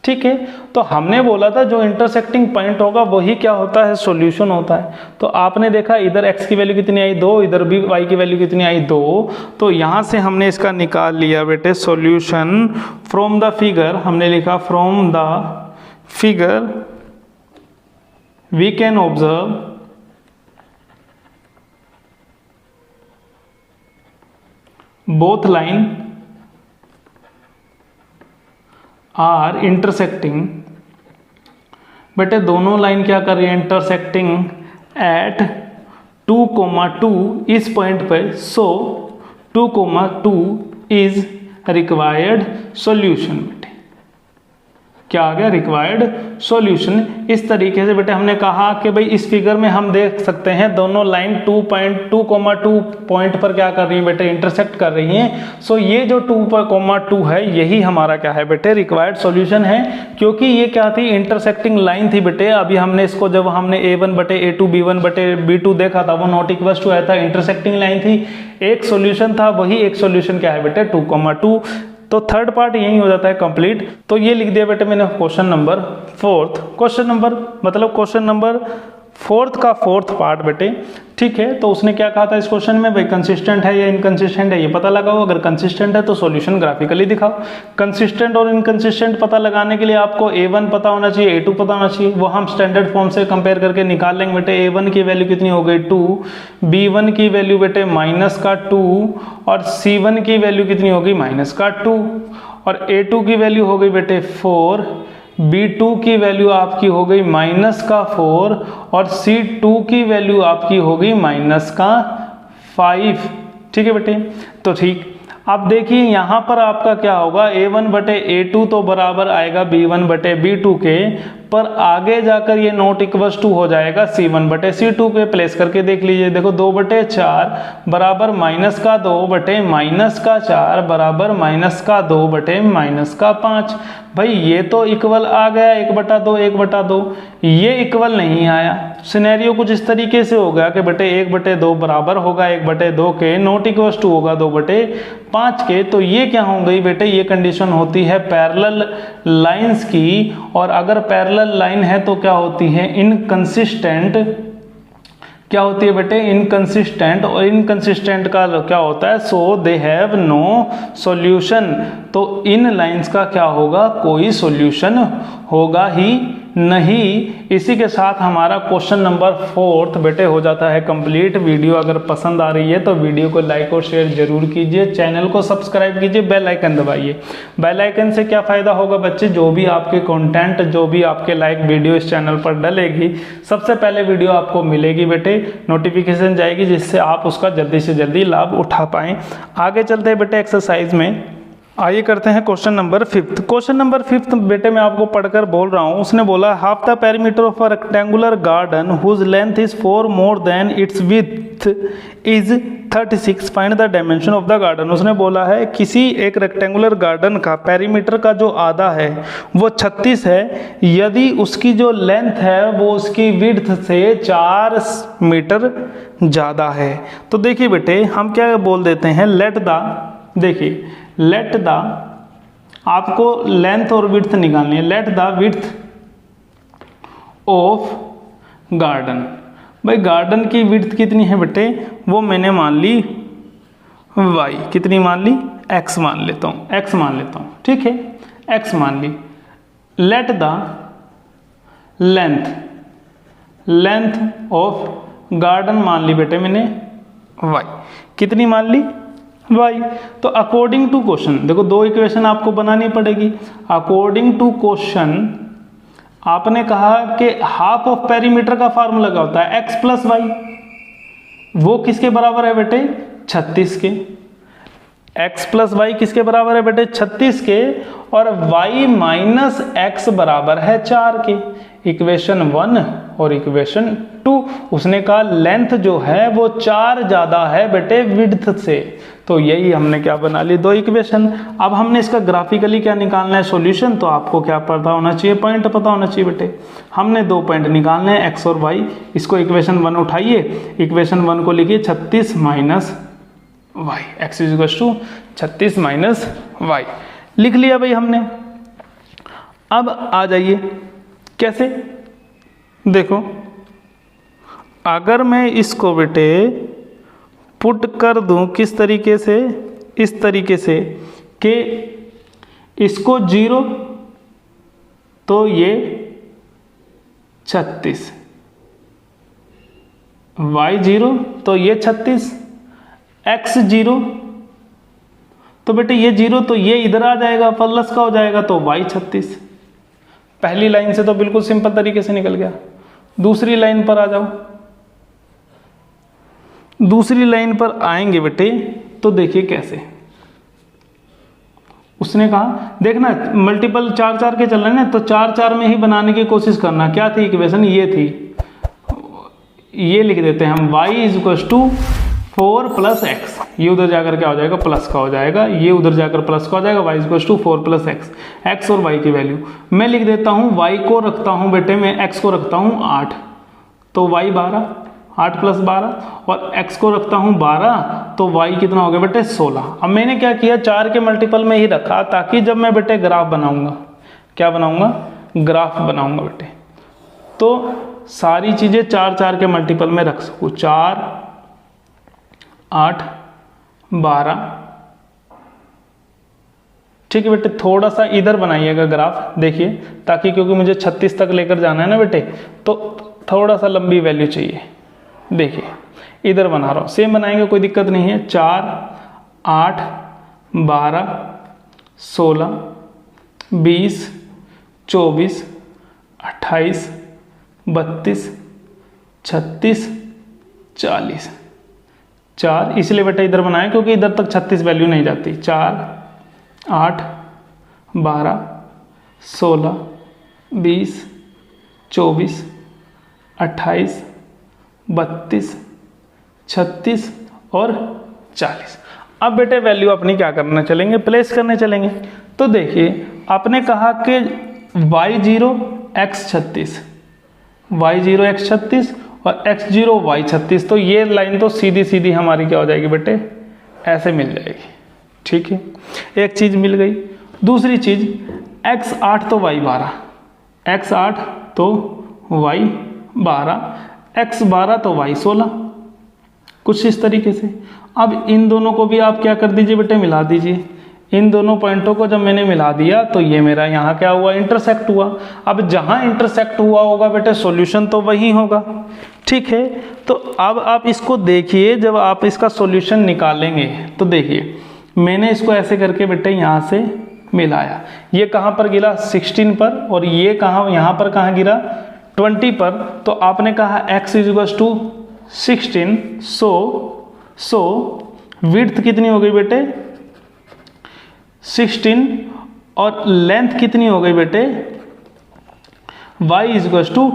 ठीक है। तो हमने बोला था जो इंटरसेक्टिंग पॉइंट होगा वही क्या होता है, सॉल्यूशन होता है। तो आपने देखा इधर x की वैल्यू कितनी आई 2, इधर भी y की वैल्यू कितनी आई 2, तो यहाँ से हमने इसका निकाल लिया बेटे सॉल्यूशन फ्रॉम द फिगर। हमने लिखा from the figure we can observe both line are intersecting, बेटे दोनों लाइन क्या कर रही है, इंटरसेक्टिंग एट 2,2 इस पॉइंट पे। सो 2,2 इज रिक्वायर्ड सॉल्यूशन। बेटे क्या आ गया, रिक्वायर्ड सॉल्यूशन। इस तरीके से बेटे हमने कहा कि भाई इस फिगर में हम देख सकते हैं दोनों लाइन 2,2 पॉइंट पर क्या कर रही है बेटे, इंटरसेक्ट कर रही हैं। सो ये जो 2,2 है यही हमारा क्या है बेटे, रिक्वायर्ड सॉल्यूशन है। क्योंकि ये क्या थी, इंटरसेक्टिंग लाइन थी बेटे। अभी हमने इसको जब हमने A1/A2 B1/B2 देखा था वो नॉट इक्वल टू आया था, इंटरसेक्टिंग लाइन थी। एक सॉल्यूशन था, वही एक सॉल्यूशन क्या है बेटे 2,2। तो थर्ड पार्ट यही हो जाता है कंप्लीट। तो ये लिख दिया बेटे मैंने क्वेश्चन नंबर 4, क्वेश्चन नंबर 4 का 4th पार्ट बेटे। ठीक है, तो उसने क्या कहा था इस क्वेश्चन में, भाई कंसिस्टेंट है या इनकंसिस्टेंट है ये पता लगाओ। अगर कंसिस्टेंट है तो सॉल्यूशन ग्राफिकली दिखाओ। कंसिस्टेंट और इनकंसिस्टेंट पता लगाने के लिए आपको A1 पता होना चाहिए, A2 पता होना चाहिए। वो हम स्टैंडर्ड फॉर्म से कंपेयर करके निकाल लेंगे बेटे। A1 की वैल्यू कितनी हो गई 2, B1 की वैल्यू बेटे -2 और C1 की वैल्यू कितनी होगी -2 और A2 की वैल्यू हो गई बेटे 4, B2 की वैल्यू आपकी हो गई -4 और C2 की वैल्यू आपकी हो गई -5। ठीक है बेटे, तो ठीक। अब देखिए यहाँ पर आपका क्या होगा, A1/A2 तो बराबर आएगा B1/B2 के, पर आगे जाकर ये नॉट इक्वल्स टू हो जाएगा C1/C2 पे। प्लेस करके देख लीजिए, देखो 2/4 बराबर -2 बटे -4 बराबर -2 बटे -5। भाई ये तो इक्वल आ गया 1/2 1/2, ये इक्वल नहीं आया। सिनेरियो कुछ इस तरीके से हो गया कि बेटे 1/2 बराबर होगा 1/2 के, नॉट इक्वल्स टू होगा 2/5 के। तो ये क्या हो गई बेटे, ये कंडीशन होती है पैरेलल लाइंस की। और अगर पैरेलल लाइन है तो क्या होती है, इनकंसिस्टेंट। क्या होती है बेटे, इनकंसिस्टेंट। और इनकंसिस्टेंट का क्या होता है, सो दे हैव नो सॉल्यूशन। तो इन लाइंस का क्या होगा, कोई सॉल्यूशन होगा ही नहीं। इसी के साथ हमारा क्वेश्चन नंबर 4 बेटे हो जाता है कंप्लीट। वीडियो अगर पसंद आ रही है तो वीडियो को लाइक और शेयर जरूर कीजिए, चैनल को सब्सक्राइब कीजिए, बेल आइकन दबाइए। बेल आइकन से क्या फ़ायदा होगा बच्चे, जो भी आपके कंटेंट, जो भी आपके लाइक वीडियो इस चैनल पर डलेगी सबसे पहले वीडियो आपको मिलेगी बेटे, नोटिफिकेशन जाएगी, जिससे आप उसका जल्दी से जल्दी लाभ उठा पाएँ। आगे चलते हैं बेटे एक्सरसाइज में, आइए करते हैं क्वेश्चन नंबर 5। क्वेश्चन नंबर 5 बेटे मैं आपको पढ़कर बोल रहा हूँ। उसने बोला half the perimeter of a rectangular garden whose length is 4 more than its width is 36, find the dimension of the garden. उसने बोला है किसी एक रेक्टेंगुलर गार्डन का पेरीमीटर का जो आधा है वो 36 है, यदि उसकी जो लेंथ है वो उसकी विड्थ से 4 मीटर ज़्यादा है। तो देखिए बेटे हम क्या बोल देते हैं, लेट द आपको लेंथ और विड्थ निकालनी है। Let the width of garden, भाई गार्डन की विड्थ कितनी है बेटे, वो मैंने मान ली y, कितनी मान ली, x मान लेता हूँ, ठीक है, x मान ली। Let the length of garden मान ली बेटे मैंने y, कितनी मान ली y। तो अकॉर्डिंग टू क्वेश्चन, देखो दो इक्वेशन आपको बनानी पड़ेगी। अकॉर्डिंग टू क्वेश्चन आपने कहा कि हाफ ऑफ पेरीमीटर का फार्मूला क्या होता है, x प्लस वाई। वो किसके बराबर है बेटे, 36 के। x प्लस वाई किसके बराबर है बेटे, 36 के। और y माइनस x बराबर है 4 के। इक्वेशन 1 और इक्वेशन 2। उसने कहा लेंथ जो है वो 4 ज़्यादा है बेटे विड्थ से। तो यही हमने क्या बना ली, दो इक्वेशन। अब हमने इसका ग्राफिकली क्या निकालना है, सॉल्यूशन। तो आपको क्या पता होना चाहिए, पॉइंट पता होना चाहिए बेटे। हमने 2 पॉइंट निकालने हैं, x और y। इसको इक्वेशन 1 उठाइए, इक्वेशन 1 को लिखिए 36 minus y, x is equal to 36 minus y। लिख लिया भाई हमने। अब आ जाइए, कैसे? देखो, अगर मैं इसको बेटे पुट कर दूं किस तरीके से, इस तरीके से कि इसको 0 तो ये 36, y 0 तो ये 36, x 0 तो बेटे ये 0 तो ये इधर आ जाएगा, प्लस का हो जाएगा तो y 36। पहली लाइन से तो बिल्कुल सिंपल तरीके से निकल गया। दूसरी लाइन पर आ जाओ। दूसरी लाइन पर आएंगे बेटे तो देखिए कैसे। उसने कहा देखना मल्टीपल 4 4 के चल रहे हैं ना, तो 4 4 में ही बनाने की कोशिश करना। क्या थी इक्वेशन? ये थी, ये लिख देते हैं हम, y is equal to 4 plus x. ये उधर जाकर क्या हो जाएगा? प्लस का हो जाएगा। ये उधर जाकर प्लस का हो जाएगा। y is equal to 4 plus x. X और y की वैल्यू मैं लिख देता हूँ। y को रखता हूँ बेटे मैं, x को रखता हूँ 8 तो y 12, 8 प्लस 12, और x को रखता हूँ 12 तो y कितना हो गया बेटे? 16। अब मैंने क्या किया? 4 के मल्टीपल में ही रखा ताकि जब मैं बेटे ग्राफ बनाऊंगा, क्या बनाऊंगा? ग्राफ बनाऊंगा बेटे, तो सारी चीजें 4 4 के मल्टीपल में रख सकूँ। 4 8 12, ठीक है बेटे। थोड़ा सा इधर बनाइएगा ग्राफ, देखिए, ताकि क्योंकि मुझे 36 तक लेकर जाना है ना बेटे, तो थोड़ा सा लंबी वैल्यू चाहिए। देखिए इधर बना रहा हूँ, सेम बनाएंगे, कोई दिक्कत नहीं है। 4 8 12 16 20 24 28 32 36 40। 4 इसलिए बेटा इधर बनाए क्योंकि इधर तक 36 वैल्यू नहीं जाती। 4 8 12 16 20 24 28 32 36 और 40। अब बेटे वैल्यू अपनी क्या करने चलेंगे? प्लेस करने चलेंगे। तो देखिए आपने कहा कि y0 x 36, y0 x 36 और x0 y 36, तो ये लाइन तो सीधी सीधी हमारी क्या हो जाएगी बेटे? ऐसे मिल जाएगी। ठीक है, एक चीज मिल गई। दूसरी चीज x 8 तो y 12, x 8 तो y 12, x 12 तो y 16, कुछ इस तरीके से। अब इन दोनों को भी आप क्या कर दीजिए बेटे? मिला दीजिए। इन दोनों पॉइंटों को जब मैंने मिला दिया तो ये मेरा यहाँ क्या हुआ? इंटरसेक्ट हुआ। अब जहाँ इंटरसेक्ट हुआ होगा बेटे सॉल्यूशन तो वही होगा। ठीक है, तो अब आप इसको देखिए, जब आप इसका सॉल्यूशन निकालेंगे तो देखिए मैंने इसको ऐसे करके बेटे यहाँ से मिलाया। ये कहाँ पर गिरा? 16 पर, और ये कहाँ, यहाँ पर कहाँ गिरा? 20 पर। तो आपने कहा x is equal to 16, so width कितनी हो गई बेटे? 16, और लेंथ कितनी हो गई बेटे? y is equal to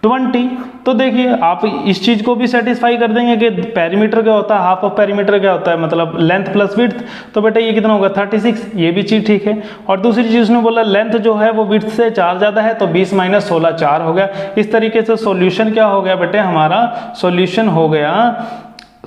20। तो देखिए आप इस चीज को भी सेटिस्फाई कर देंगे कि पेरीमीटर क्या होता है, हाफ ऑफ पेरीमीटर क्या होता है, मतलब लेंथ प्लस विड्थ। तो बेटा ये कितना होगा? 36। ये भी चीज ठीक है। और दूसरी चीज उसने बोला लेंथ जो है वो विड्थ से 4 ज्यादा है, तो 20 माइनस 16 4 हो गया। इस तरीके से सॉल्यूशन क्या हो गया बेटे? हमारा सॉल्यूशन हो गया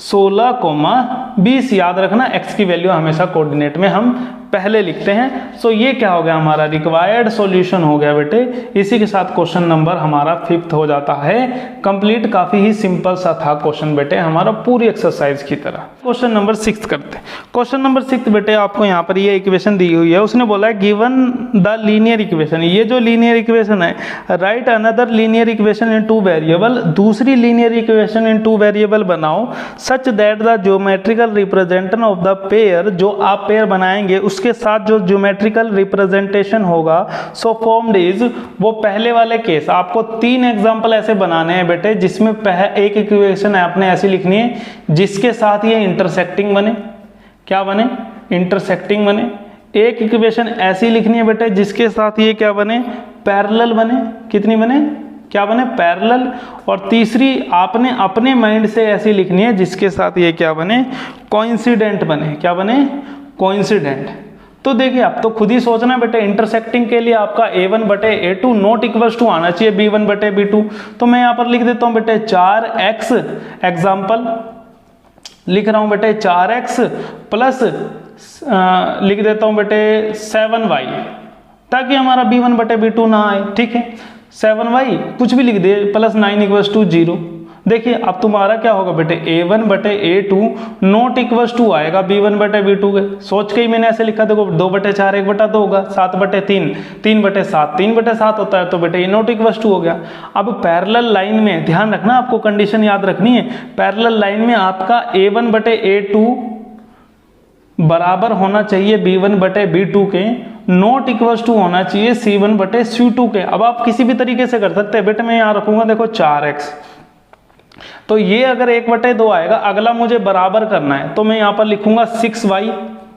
16,20। याद रखना x की वैल्यू हमेशा कोऑर्डिनेट में हम पहले लिखते हैं। सो ये क्या हो गया? हमारा रिक्वायर्ड सॉल्यूशन हो गया बेटे। इसी के साथ क्वेश्चन नंबर हमारा 5th हो जाता है कंप्लीट। काफी ही सिंपल सा था क्वेश्चन बेटे हमारा, पूरी एक्सरसाइज की तरह। क्वेश्चन नंबर 6 करते हैं। क्वेश्चन नंबर 6 बेटे आपको यहाँ पर ये इक्वेशन दी हुई है। उसने बोला है गिवन द लीनियर इक्वेशन, ये जो लीनियर इक्वेशन है, right another linear equation in 2 variable, दूसरी लीनियर इक्वेशन इन 2 वेरिएबल बनाओ such that the geometrical representation of the pair, जो आप पेयर बनाएंगे उसके साथ जो ज्योमेट्रिकल रिप्रेजेंटेशन होगा, सो फॉर्म्ड इज, वो पहले वाले केस। आपको 3 एग्जांपल ऐसे बनाने हैं बेटे जिसमें एक इक्वेशन है आपने ऐसी लिखनी है जिसके साथ ये इंटरसेक्टिंग बने। क्या बने? इंटरसेक्टिंग बने। एक इक्वेशन ऐसी लिखनी है बेटे जिसके साथ ये क्या बने? पैरेलल बने। कितनी बने? क्या बने? पैरेलल। और तीसरी आपने अपने माइंड से ऐसी लिखनी है जिसके साथ ये क्या बने? कोइंसिडेंट बने। क्या बने? कोइंसिडेंट। तो देखिए आप तो खुद ही सोचना बेटे, इंटरसेक्टिंग के लिए आपका a1 बटे a2 नॉट इक्वल्स टू आना चाहिए b1 बटे b2। तो मैं यहाँ पर लिख देता हूँ बेटे 4x, एग्जाम्पल लिख रहा हूँ बेटे 4x प्लस लिख देता हूँ बेटे 7y ताकि हमारा b1/b2 ना आए। ठीक है, 7y कुछ भी लिख दे प्लस 9 = 0। देखिए अब तुम्हारा क्या होगा बेटे, a1/a2 नॉट इक्वल टू आएगा b1/b2 के। सोच के ही मैंने ऐसे लिखा, देखो 2/4 1/2 होगा, 7/3 3/7 3/7 होता है, तो बेटे ये नॉट इक्वल टू हो गया। अब पैरेलल लाइन में ध्यान रखना, आपको कंडीशन याद रखनी है, पैरेलल लाइन में आपका a1/a2 बराबर होना चाहिए b1/b2 के, नॉट इक्वल टू होना चाहिए c1/c2 के। अब आप किसी भी तरीके से कर सकते हैं बेटे, मैं यहाँ रखूंगा देखो 4x, तो ये अगर 1/2 आएगा, अगला मुझे बराबर करना है, तो मैं यहाँ पर लिखूंगा 6y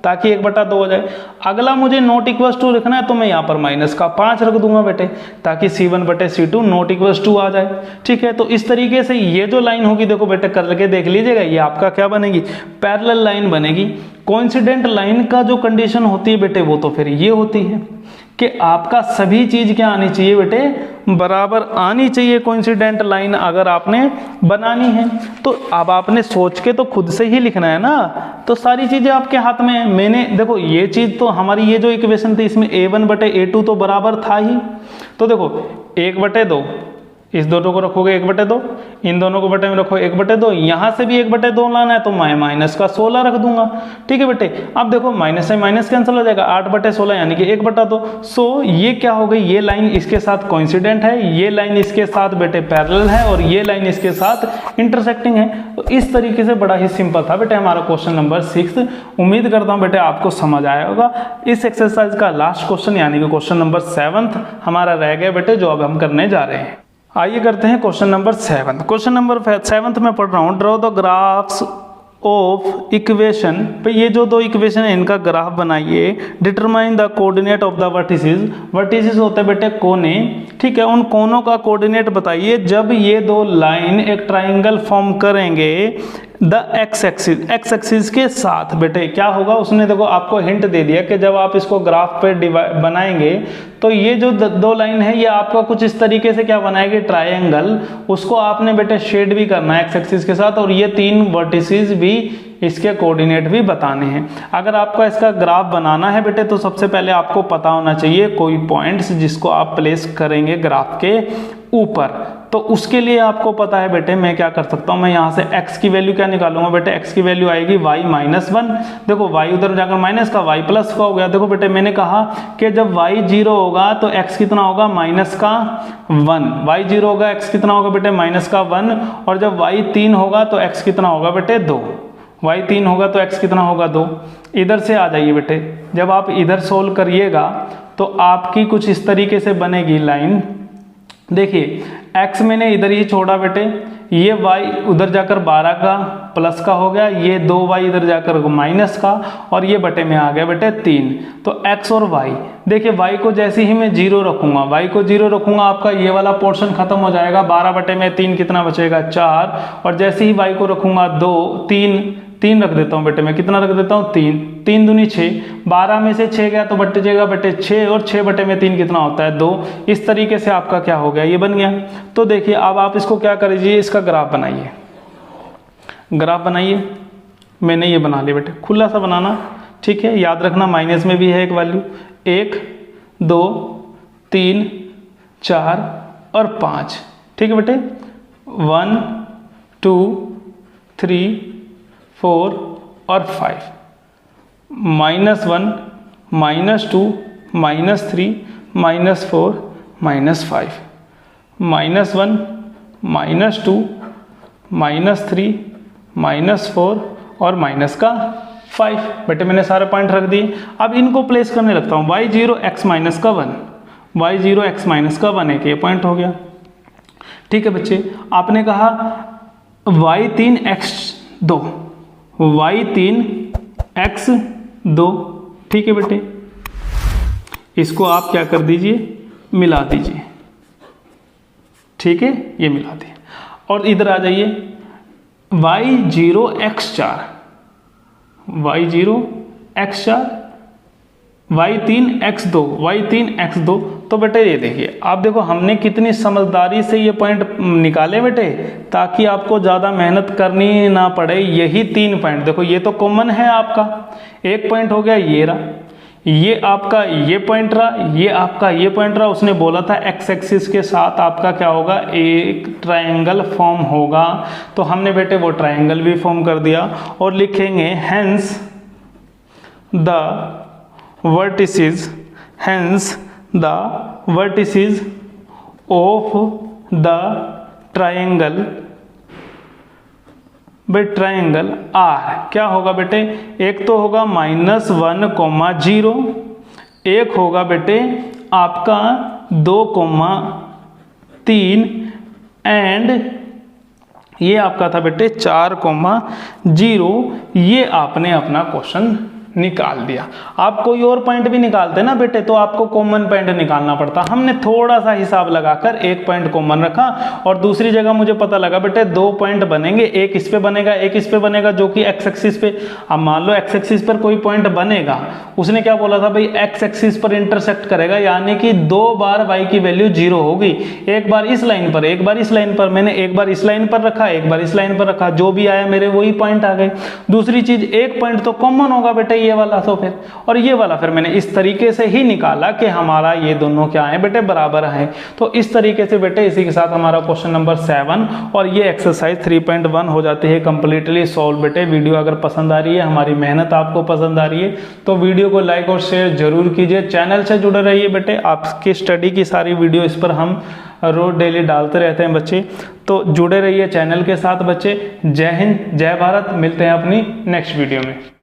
ताकि 1/2 हो जाए। अगला मुझे नॉट इक्वल टू लिखना है, तो मैं यहाँ पर -5 रख दूंगा बेटे, ताकि c1/c2 नॉट इक्वल टू आ जाए। ठीक है, तो इस तरीके से ये जो लाइन होगी, देखो बेटे करके देख लीजिएगा, ये आपका क्या बनेगी, पैरेलल लाइन बनेगी। कोइंसिडेंट लाइन का जो कंडीशन होती है बेटे, वो तो फिर ये होती है कि आपका सभी चीज क्या आनी चाहिए बेटे, बराबर आनी चाहिए कोइंसिडेंट लाइन अगर आपने बनानी है। तो अब आपने सोच के तो खुद से ही लिखना है ना, तो सारी चीजें आपके हाथ में है। मैंने देखो ये चीज तो हमारी ये जो इक्वेशन थी, इसमें a1/a2 तो बराबर था ही, तो देखो 1/2, इस दोनों को रखोगे 1/2, इन दोनों को बटे में रखो 1/2, यहां से भी 1/2 लाना है, तो मैं -16 रख दूंगा। ठीक है बेटे, अब देखो माइनस से माइनस कैंसिल हो जाएगा, 8/16 यानी कि 1/2। सो ये क्या हो गई, ये लाइन इसके साथ कोइंसिडेंट है, ये लाइन इसके साथ बेटे पैरेलल है, और ये लाइन इसके साथ इंटरसेक्टिंग है। तो इस तरीके से बड़ा ही सिंपल था बेटे हमारा क्वेश्चन नंबर 6। उम्मीद करता हूं बेटे आपको समझ आया होगा। इस एक्सरसाइज का लास्ट क्वेश्चन यानी कि क्वेश्चन नंबर 7 हमारा रह गया बेटे, जो अब हम करने जा रहे हैं। आइए करते हैं क्वेश्चन नंबर 7। क्वेश्चन नंबर 7 में पढ़ रहा हूँ, draw the graphs of equation पे, ये जो दो इक्वेशन है इनका ग्राफ बनाइए। Determine the coordinate of the vertices, vertices होते हैं बेटे कोने, ठीक है, उन कोनों का कोऑर्डिनेट बताइए जब ये दो लाइन एक ट्राइंगल फॉर्म करेंगे द एक्स एक्सिस के साथ। बेटे क्या होगा, उसने देखो आपको हिंट दे दिया कि जब आप इसको ग्राफ पे बनाएंगे तो ये जो दो लाइन है ये आपका कुछ इस तरीके से क्या बनाएगी, ट्रायंगल। उसको आपने बेटे शेड भी करना है एक्स एक्सिस के साथ, और ये 3 वर्टिसेस भी इसके कोऑर्डिनेट भी बताने हैं। अगर आपका इसका ग्राफ बनाना है बेटे, तो सबसे पहले आपको पता होना चाहिए कोई पॉइंट्स जिसको आप प्लेस करेंगे ग्राफ के ऊपर। तो उसके लिए आपको पता है बेटे, मैं क्या कर सकता हूं, मैं यहां से x की वैल्यू क्या निकालूंगा बेटे, x की वैल्यू आएगी y -1। देखो y उधर जाकर माइनस का, y प्लस का हो गया। देखो बेटे मैंने कहा कि जब y 0 होगा तो x कितना होगा, -1। y 0 होगा, x कितना होगा बेटे, -1। और जब y 3 होगा तो x कितना होगा बेटे, 2। y 3 होगा तो x कितना होगा, 2। इधर से आ जाइए बेटे, जब आप इधर सोल्व करिएगा तो आपकी कुछ इस तरीके से बनेगी लाइन। देखिए x मैंने इधर ही छोड़ा बेटे, ये y उधर जाकर 12 का प्लस का हो गया, ये 2y इधर जाकर माइनस का, और ये बटे में आ गया बेटे 3। तो x और y, देखिए y को जैसे ही मैं 0 रखूंगा, y को 0 रखूंगा, आपका ये वाला पोर्शन खत्म हो जाएगा। 12 बटे में 3 कितना बचेगा, 4। और जैसे ही y को रखूंगा 2 3 रख देता हूँ बेटे, मैं कितना रख देता हूँ, 3 3 दूनी 6। 12 में से 6 गया तो बटेगा बेटे 6, और 6 बटे में 3 कितना होता है, 2। इस तरीके से आपका क्या हो गया, ये बन गया। तो देखिए अब आप इसको क्या करिए, इसका ग्राफ बनाइए। ग्राफ बनाइए, मैंने ये बना लिया बेटे, खुला सा बनाना, ठीक है। याद रखना माइनस में भी है एक वैल्यू, 1 2 3 4 और 5, ठीक है बेटे। 1 2 3 4 और 5, -1 -2 -3 -4 -5, -1 -2 -3 -4 और -5। बेटे मैंने सारे पॉइंट रख दिए। अब इनको प्लेस करने लगता हूँ। y0 x -1, y0 x -1 एक ये पॉइंट हो गया, ठीक है बच्चे। आपने कहा y3 x2, y3 x2, ठीक है बेटे। इसको आप क्या कर दीजिए, मिला दीजिए, ठीक है, ये मिला दिए। और इधर आ जाइए, y0 x4, y0 x4, y3 x2, y3 x2। तो बेटे ये देखिए, आप देखो हमने कितनी समझदारी से ये पॉइंट निकाले बेटे, ताकि आपको ज़्यादा मेहनत करनी ना पड़े। यही 3 पॉइंट देखो, ये तो कॉमन है आपका, एक पॉइंट हो गया ये रहा, ये आपका ये पॉइंट रहा, ये आपका ये पॉइंट रहा। उसने बोला था एक्स एक्सिस के साथ आपका क्या होगा, एक ट्रायंगल फॉर्म होगा। तो हमने बेटे वो ट्रायंगल भी फॉर्म कर दिया और लिखेंगे hence the vertices, hence the vertices of the triangle, बेटे ट्रायंगल आर क्या होगा बेटे, एक तो होगा -1,0, एक होगा बेटे आपका 2,3 एंड ये आपका था बेटे 4,0। ये आपने अपना क्वेश्चन निकाल दिया। आप कोई और पॉइंट भी निकालते ना बेटे तो आपको कॉमन पॉइंट निकालना पड़ता। हमने थोड़ा सा हिसाब लगाकर एक पॉइंट कॉमन रखा और दूसरी जगह मुझे पता लगा बेटे 2 पॉइंट बनेंगे, एक इस पे बनेगा एक इस पे बनेगा, जो कि एक्स एक्सिस पे। अब मान लो एक्स एक्सिस पर कोई पॉइंट बनेगा, उसने क्या बोला था भाई, एक्स एक्सिस पर इंटरसेक्ट करेगा, यानी कि 2 बार y की वैल्यू 0 होगी। एक बार इस लाइन पर, एक बार इस लाइन पर, मैंने एक बार इस लाइन पर रखा, एक बार इस लाइन पर रखा, जो भी आया मेरे वही पॉइंट आ गए। दूसरी चीज, एक पॉइंट तो कॉमन होगा बेटे ये वाला, तो फिर और ये वाला फिर मैंने इस तरीके से ही निकाला कि हमारा ये दोनों क्या है बेटे, बराबर है। तो इस तरीके से बेटे इसी के साथ हमारा क्वेश्चन नंबर 7 और ये एक्सरसाइज 3.1 हो जाती है कंप्लीटली सॉल्व। बेटे वीडियो अगर पसंद आ रही है, हमारी मेहनत आपको पसंद आ रही है, तो वीडियो को लाइक और शेयर जरूर कीजिए। चैनल से जुड़े रहिए बेटे, आपकी स्टडी की सारी वीडियो इस पर हम रोज डेली डालते रहते हैं बच्चे, तो जुड़े रहिए चैनल के साथ बच्चे। जय हिंद, जय भारत, मिलते हैं अपनी नेक्स्ट वीडियो में।